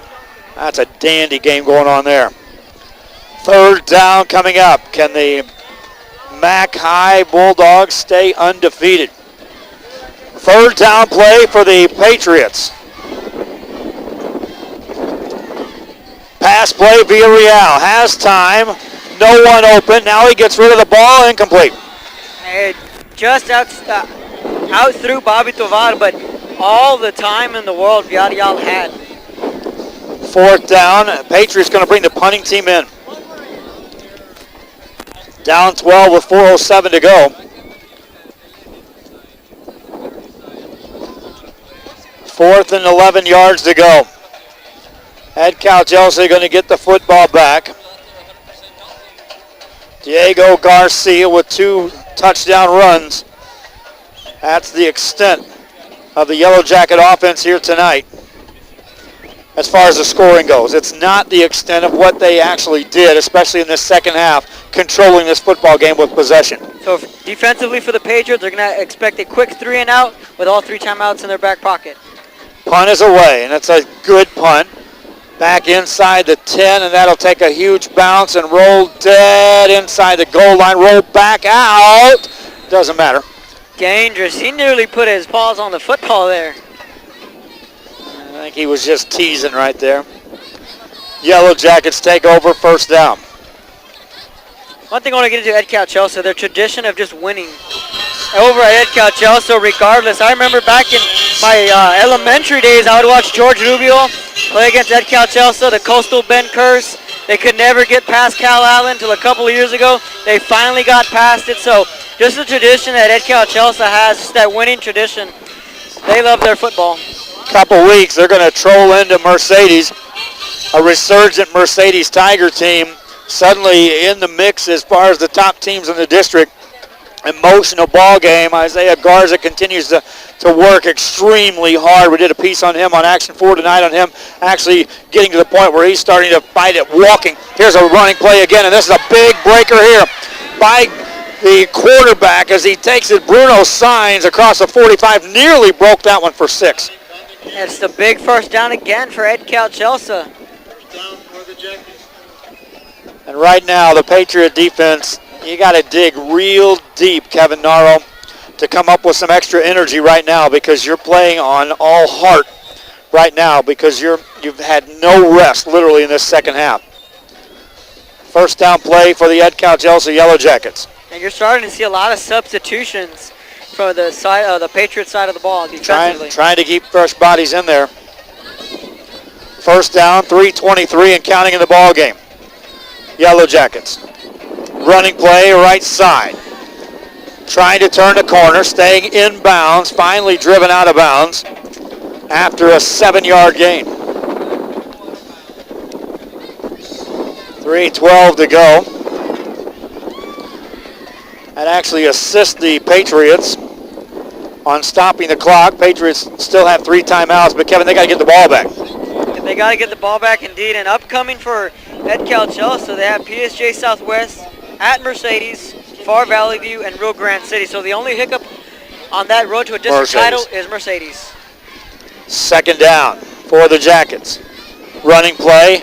That's a dandy game going on there. Third down coming up. Can the Mac High Bulldogs stay undefeated? Third down play for the Patriots. Pass play, Villarreal has time. No one open. Now he gets rid of the ball. Incomplete. Just out through Bobby Tovar, but all the time in the world Villarreal had. Fourth down. Patriots going to bring the punting team in. Down 12 with 4:07 to go. Fourth and 11 yards to go. Ed Calchelsea going to get the football back. Diego Garcia with 2 touchdown runs. That's the extent of the Yellow Jacket offense here tonight. As far as the scoring goes, it's not the extent of what they actually did, especially in this second half, controlling this football game with possession. So defensively for the Patriots, they're going to expect a quick 3 and out with all 3 timeouts in their back pocket. Punt is away, and it's a good punt. Back inside the 10, and that'll take a huge bounce and roll dead inside the goal line. Roll back out. Doesn't matter. Dangerous. He nearly put his paws on the football there. I think he was just teasing right there. Yellow Jackets take over, first down. One thing I want to get into Ed Calchelsea, their tradition of just winning. Over at Ed Calchelsea, regardless. I remember back in my elementary days, I would watch George Rubio play against Ed Calchelsea, the Coastal Bend curse. They could never get past Cal Allen until a couple of years ago. They finally got past it. So just the tradition that Ed Calchelsea has, that winning tradition. They love their football. Couple weeks, they're going to troll into Mercedes, a resurgent Mercedes Tiger team, suddenly in the mix as far as the top teams in the district. Emotional ball game. Isaiah Garza continues to work extremely hard. We did a piece on him on Action 4 tonight on him actually getting to the point where he's starting to fight it walking. Here's a running play again, and this is a big breaker here by the quarterback as he takes it. Bruno Signs across the 45, nearly broke that one for 6. It's the big first down again for Ed Calchelsea. And right now, the Patriot defense, you got to dig real deep, Kevin Naro, to come up with some extra energy right now because you're playing on all heart right now because you've had no rest literally in this second half. First down play for the Ed Calchelsea Yellow Jackets. And you're starting to see a lot of substitutions for the side, the Patriot side of the ball defensively. Trying to keep fresh bodies in there. First down, 3:23 and counting in the ball game. Yellow Jackets. Running play right side. Trying to turn the corner, staying inbounds, finally driven out of bounds after a 7-yard gain. 3:12 to go. And actually assist the Patriots on stopping the clock. Patriots still have 3 timeouts, but Kevin, they got to get the ball back. They got to get the ball back indeed. And upcoming for Ed Calchelsea, they have PSJ Southwest at Mercedes, Far Valley View, and Rio Grande City. So the only hiccup on that road to a district title is Mercedes. Second down for the Jackets. Running play.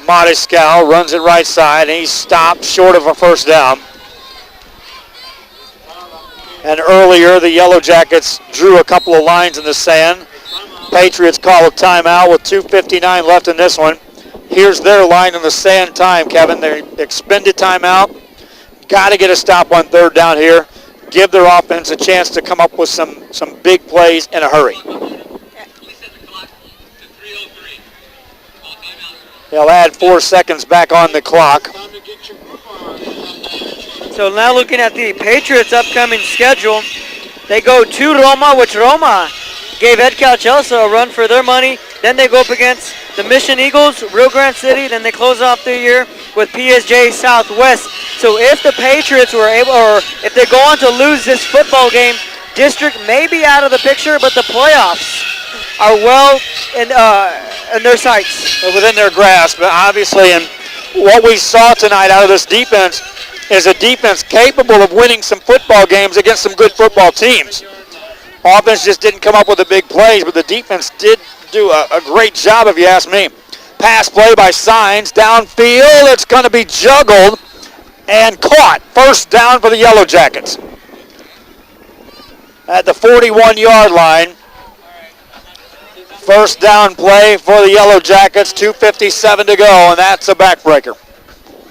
Mariscal runs it right side, and he's stopped short of a first down. And earlier, the Yellow Jackets drew a couple of lines in the sand. Patriots call a timeout with 2:59 left in this one. Here's their line in the sand time, Kevin. They expended timeout. Got to get a stop on third down here. Give their offense a chance to come up with some big plays in a hurry. They'll add 4 seconds back on the clock. So now looking at the Patriots' upcoming schedule, they go to Roma, which Roma gave Ed Calchelsea a run for their money. Then they go up against the Mission Eagles, Rio Grande City. Then they close off the year with PSJ Southwest. So if the Patriots were able, or if they go on to lose this football game, district may be out of the picture, but the playoffs are well in their sights. Within their grasp, but obviously, and what we saw tonight out of this defense is a defense capable of winning some football games against some good football teams. Offense just didn't come up with the big plays, but the defense did do a great job, if you ask me. Pass play by Signs. Downfield. It's going to be juggled and caught. First down for the Yellow Jackets. At the 41-yard line. First down play for the Yellow Jackets. 2:57 to go, and that's a backbreaker.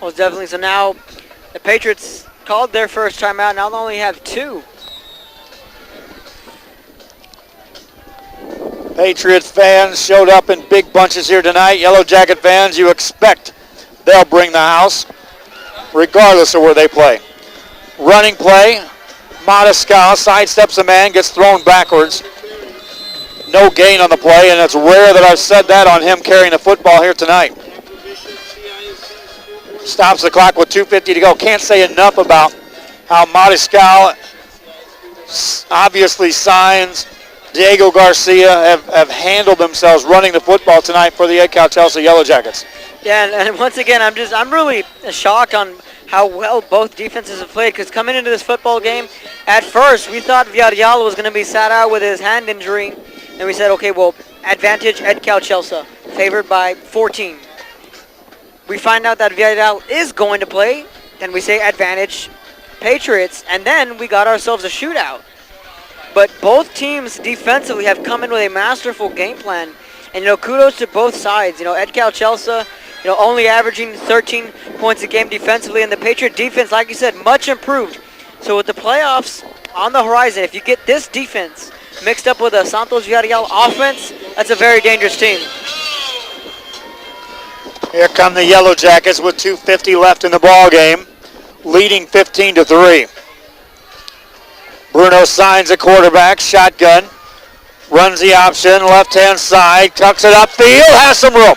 Well, definitely. So now the Patriots called their first timeout. Now they only have 2. Patriots fans showed up in big bunches here tonight. Yellow Jacket fans, you expect they'll bring the house, regardless of where they play. Running play, Matascal sidesteps a man, gets thrown backwards. No gain on the play, and it's rare that I've said that on him carrying the football here tonight. Stops the clock with 2:50 to go. Can't say enough about how Matascal, obviously Signs, Diego Garcia have handled themselves running the football tonight for the Edcal Chelsea Yellow Jackets. Yeah, and once again, I'm really shocked on how well both defenses have played, because coming into this football game, at first we thought Villarreal was going to be sat out with his hand injury, and we said, okay, well, advantage Edcal Chelsea, favored by 14. We find out that Villarreal is going to play, and we say advantage Patriots, and then we got ourselves a shootout. But both teams defensively have come in with a masterful game plan. And, kudos to both sides. Edcal Chelsea, only averaging 13 points a game defensively. And the Patriot defense, like you said, much improved. So with the playoffs on the horizon, if you get this defense mixed up with a Santos Villarreal offense, that's a very dangerous team. Here come the Yellow Jackets with 2:50 left in the ball game, leading 15-3. Bruno Signs a quarterback, shotgun, runs the option, left-hand side, tucks it upfield, has some room.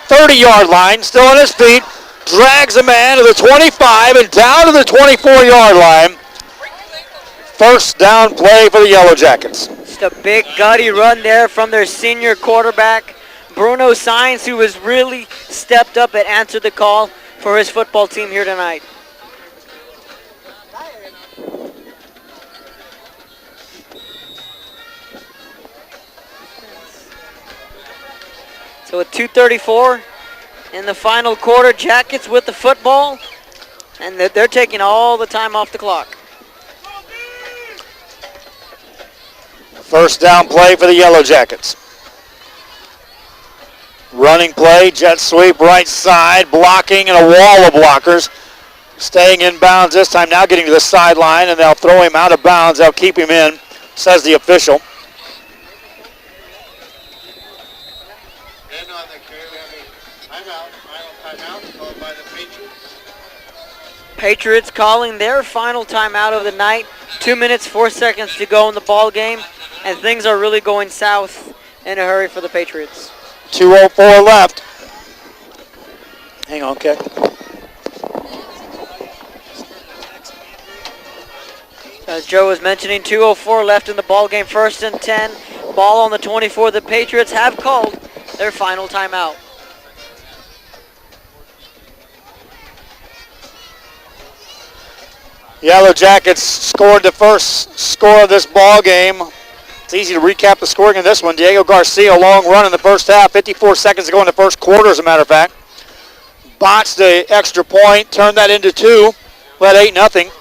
30-yard line, still on his feet, drags a man to the 25 and down to the 24-yard line. First down play for the Yellow Jackets. Just a big gutty run there from their senior quarterback, Bruno Signs, who has really stepped up and answered the call for his football team here tonight. So with 2:34 in the final quarter, Jackets with the football, and they're taking all the time off the clock. First down play for the Yellow Jackets. Running play, jet sweep, right side, blocking, and a wall of blockers. Staying in bounds this time, now getting to the sideline, and they'll throw him out of bounds. They'll keep him in, says the official. Patriots calling their final timeout of the night. 2 minutes, 4 seconds to go in the ball game, and things are really going south in a hurry for the Patriots. 2:04 left. Hang on, okay. As Joe was mentioning, 2:04 left in the ball game. 1st and 10. Ball on the 24. The Patriots have called their final timeout. Yellow Jackets scored the first score of this ball game. It's easy to recap the scoring in this one. Diego Garcia, long run in the first half. 54 seconds to go in the first quarter, as a matter of fact. Botched the extra point, turned that into 2. Led 8-0.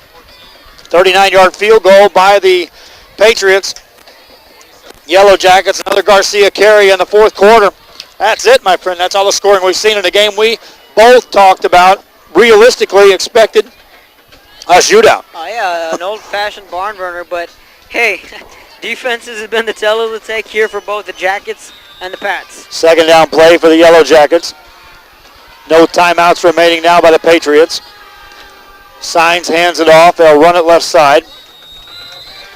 39-yard field goal by the Patriots. Yellow Jackets, another Garcia carry in the fourth quarter. That's it, my friend. That's all the scoring we've seen in a game we both talked about, realistically expected a shootout. Oh, yeah, an old-fashioned barn burner, but hey, defenses have been the tell of the take here for both the Jackets and the Pats. Second down play for the Yellow Jackets. No timeouts remaining now by the Patriots. Signs hands it off. They'll run it left side.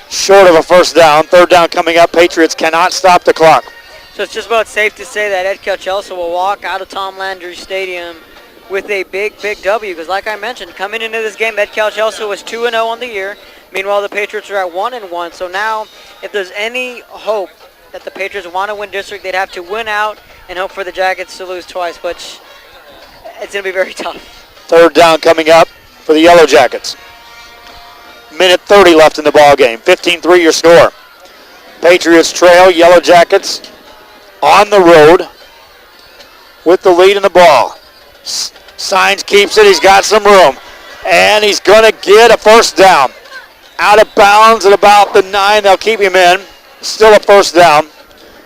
Short of a first down. Third down coming up. Patriots cannot stop the clock. So it's just about safe to say that Edcal Chelsea will walk out of Tom Landry Stadium with a big, big W, because like I mentioned, coming into this game, Edcal Chelsea was 2-0 on the year. Meanwhile, the Patriots are at 1-1. So now, if there's any hope that the Patriots want to win district, they'd have to win out and hope for the Jackets to lose twice, which it's going to be very tough. Third down coming up for the Yellow Jackets. Minute 30 left in the ball game. 15-3 your score. Patriots trail. Yellow Jackets on the road with the lead in the ball. Signs keeps it. He's got some room. And he's going to get a first down. Out of bounds at about the 9. They'll keep him in. Still a first down.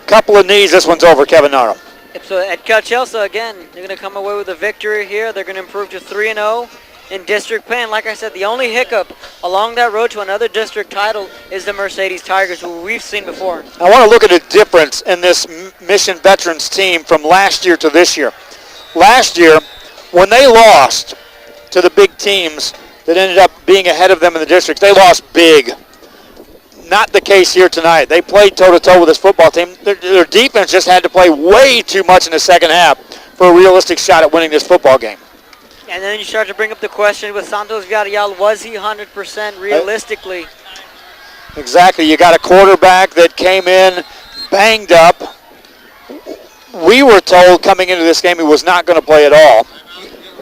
Couple of knees. This one's over, Kevin Naro. So at Calchelsa, again, they're going to come away with a victory here. They're going to improve to 3-0 in district play. And like I said, the only hiccup along that road to another district title is the Mercedes Tigers, who we've seen before. I want to look at the difference in this Mission Veterans team from last year to this year. Last year, when they lost to the big teams that ended up being ahead of them in the district, they lost big. Not the case here tonight. They played toe-to-toe with this football team. Their defense just had to play way too much in the second half for a realistic shot at winning this football game. And then you start to bring up the question with Santos Villarreal, was he 100% realistically? Exactly. You got a quarterback that came in banged up. We were told coming into this game he was not going to play at all.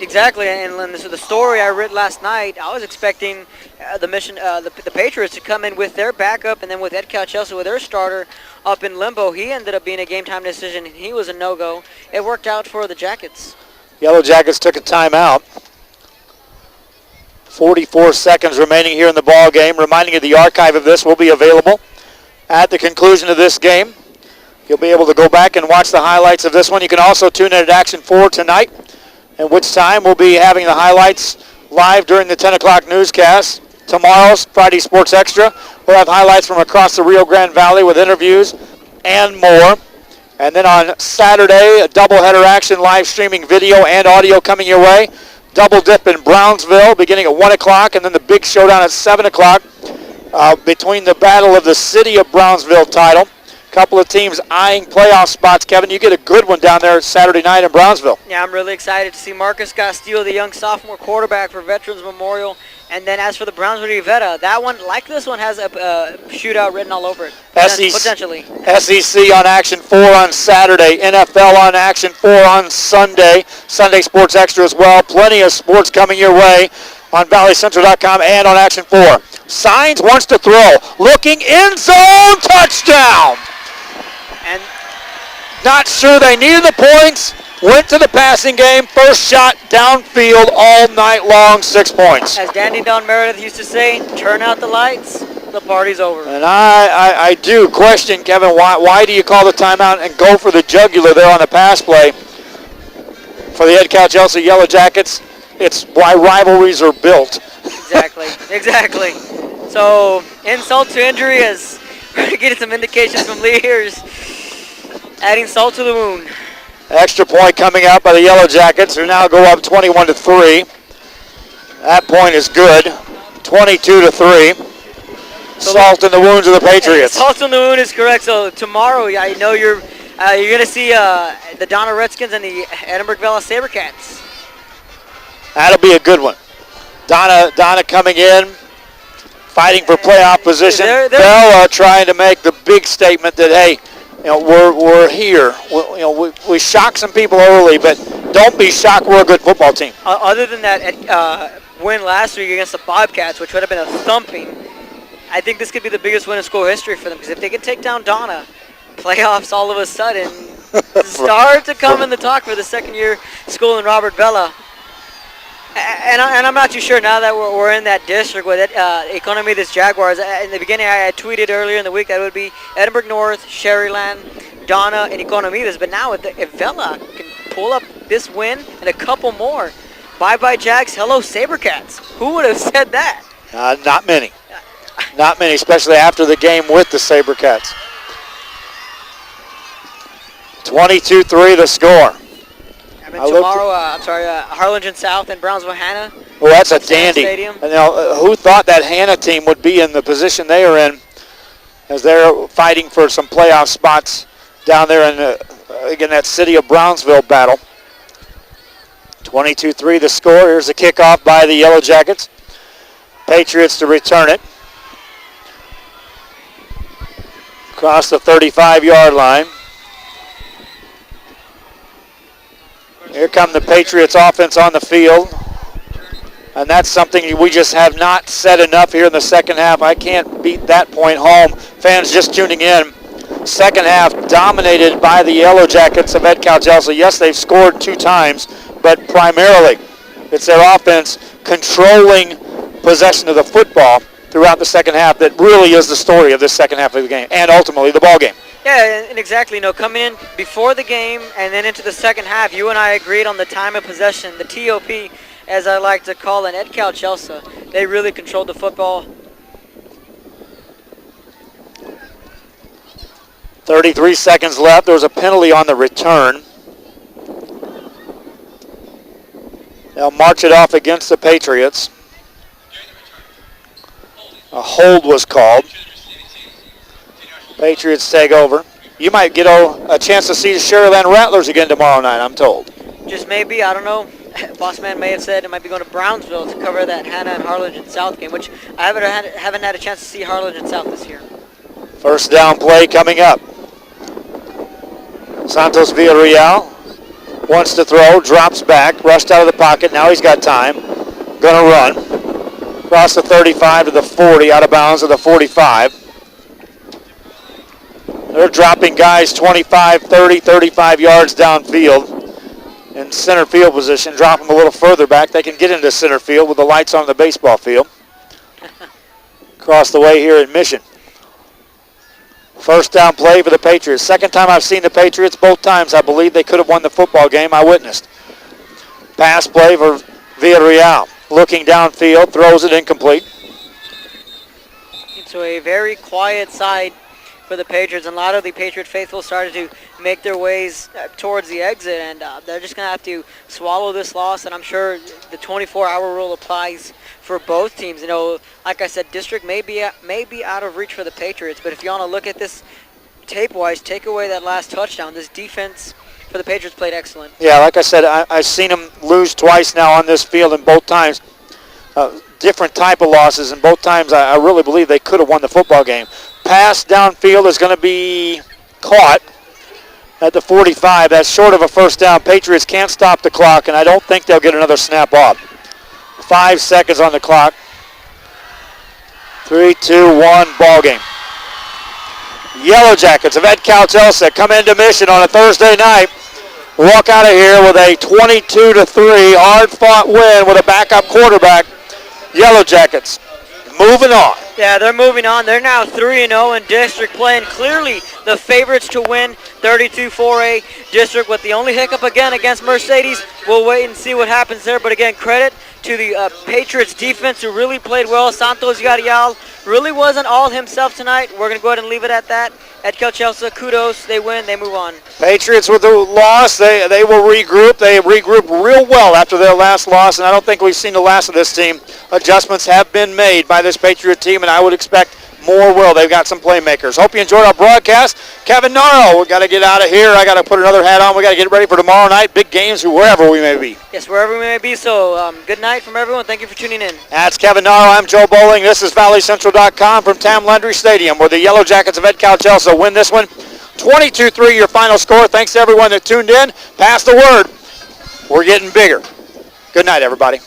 Exactly, and so the story I read last night, I was expecting the Patriots to come in with their backup, and then with Ed Calchelsa with their starter up in limbo. He ended up being a game-time decision, and he was a no-go. It worked out for the Jackets. Yellow Jackets took a timeout. 44 seconds remaining here in the ball game. Reminding you, the archive of this will be available at the conclusion of this game. You'll be able to go back and watch the highlights of this one. You can also tune in at Action 4 tonight, at which time we'll be having the highlights live during the 10 o'clock newscast. Tomorrow's Friday Sports Extra, we'll have highlights from across the Rio Grande Valley with interviews and more. And then on Saturday, a doubleheader action, live streaming video and audio coming your way. Double dip in Brownsville beginning at 1 o'clock, and then the big showdown at 7 o'clock between the battle of the City of Brownsville title. Couple of teams eyeing playoff spots. Kevin, you get a good one down there Saturday night in Brownsville. Yeah, I'm really excited to see Marcus Castillo, the young sophomore quarterback for Veterans Memorial. And then as for the Brownsville Rivera, that one, like this one, has a shootout written all over it. Potentially. SEC on Action 4 on Saturday. NFL on Action 4 on Sunday. Sunday Sports Extra as well. Plenty of sports coming your way on ValleyCentral.com and on Action 4. Signs wants to throw. Looking end zone. Touchdown. And not sure they needed the points. Went to the passing game. First shot downfield all night long. 6 points. As Dandy Don Meredith used to say, turn out the lights, the party's over. And I do question, Kevin, why do you call the timeout and go for the jugular there on the pass play? For the Ed Calchelsa Yellow Jackets, it's why rivalries are built. Exactly. So, insult to injury, as we're getting some indications from Lee Here's adding salt to the wound. Extra point coming out by the Yellow Jackets, who now go up 21-3. That point is good. 22-3. Salt in the wounds of the Patriots. Salt in the wound is correct. So tomorrow, I know you're going to see the Donna Redskins and the Edinburgh Vela Sabercats. That'll be a good one. Donna coming in, fighting for playoff position. Vela trying to make the big statement that, hey, we're here. We shocked some people early, but don't be shocked. We're a good football team. Other than that win last week against the Bobcats, which would have been a thumping, I think this could be the biggest win in school history for them, because if they can take down Donna, playoffs all of a sudden start to come in the talk for the second-year school in Robert Vela. And I'm not too sure now that we're in that district with Economides Jaguars. In the beginning, I tweeted earlier in the week that it would be Edinburgh North, Sherryland, Donna, and Economides. But now if Vela can pull up this win and a couple more, bye-bye Jags, hello Sabercats. Who would have said that? Not many. Not many, especially after the game with the Sabercats. 22-3 the score. And then tomorrow, Harlingen South and Brownsville Hanna. Well, that's a dandy. Stadium. And who thought that Hanna team would be in the position they are in, as they're fighting for some playoff spots down there in again that City of Brownsville battle. 22-3 the score. Here's a kickoff by the Yellow Jackets. Patriots to return it. Across the 35-yard line. Here come the Patriots offense on the field. And that's something we just have not said enough here in the second half. I can't beat that point home. Fans just tuning in. Second half dominated by the Yellow Jackets of Ed Calchelsea. Yes, they've scored 2 times, but primarily it's their offense controlling possession of the football throughout the second half that really is the story of this second half of the game and ultimately the ball game. Yeah, and exactly. Coming in before the game and then into the second half, you and I agreed on the time of possession, the TOP, as I like to call it, Ed Calchelsea. They really controlled the football. 33 seconds left. There was a penalty on the return. They'll march it off against the Patriots. A hold was called. Patriots take over. You might get a chance to see the Sherryland Rattlers again tomorrow night, I'm told. Just maybe, I don't know. Boss Man may have said it might be going to Brownsville to cover that Hannah and Harlingen South game, which I haven't had a chance to see Harlingen South this year. First down play coming up. Santos Villarreal wants to throw, drops back, rushed out of the pocket. Now he's got time. Gonna run. Across the 35 to the 40, out of bounds to the 45. They're dropping guys 25, 30, 35 yards downfield in center field position. Drop them a little further back. They can get into center field with the lights on the baseball field. Across the way here at Mission. First down play for the Patriots. Second time I've seen the Patriots. Both times I believe they could have won the football game. I witnessed. Pass play for Villarreal. Looking downfield, throws it incomplete. Into a very quiet side for the Patriots, and a lot of the Patriot faithful started to make their ways towards the exit, and they're just going to have to swallow this loss, and I'm sure the 24-hour rule applies for both teams. Like I said, district may be out of reach for the Patriots, but if you want to look at this tape-wise, take away that last touchdown. This defense for the Patriots played excellent. Yeah, like I said, I've seen them lose twice now on this field, and both times different type of losses, and both times I really believe they could have won the football game. Pass downfield is going to be caught at the 45. That's short of a first down. Patriots can't stop the clock, and I don't think they'll get another snap off. 5 seconds on the clock. 3, 2, 1, ball game. Yellow Jackets of Ed Calchelsea come into Mission on a Thursday night. Walk out of here with a 22-3 hard-fought win with a backup quarterback. Yellow Jackets moving on. Yeah, they're moving on. They're now 3-0 in district play, and clearly the favorites to win 32-4A district, with the only hiccup again against Mercedes. We'll wait and see what happens there, but again, credit to the Patriots defense who really played well. Santos Villarreal really wasn't all himself tonight. We're going to go ahead and leave it at that. At Calchelsea, kudos. They win. They move on. Patriots with the loss, they will regroup. They regrouped real well after their last loss, and I don't think we've seen the last of this team. Adjustments have been made by this Patriot team, and I would expect more will. They've got some playmakers. Hope you enjoyed our broadcast. Kevin Naro, we've got to get out of here. I got to put another hat on. We got to get ready for tomorrow night. Big games wherever we may be. Yes, wherever we may be. So good night from everyone. Thank you for tuning in. That's Kevin Naro. I'm Joe Bowling. This is ValleyCentral.com from Tam Landry Stadium, where the Yellow Jackets of Ed Calchelsea win this one. 22-3 your final score. Thanks to everyone that tuned in. Pass the word. We're getting bigger. Good night, everybody.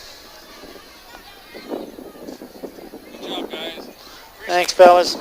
Good job, guys. Thanks, fellas.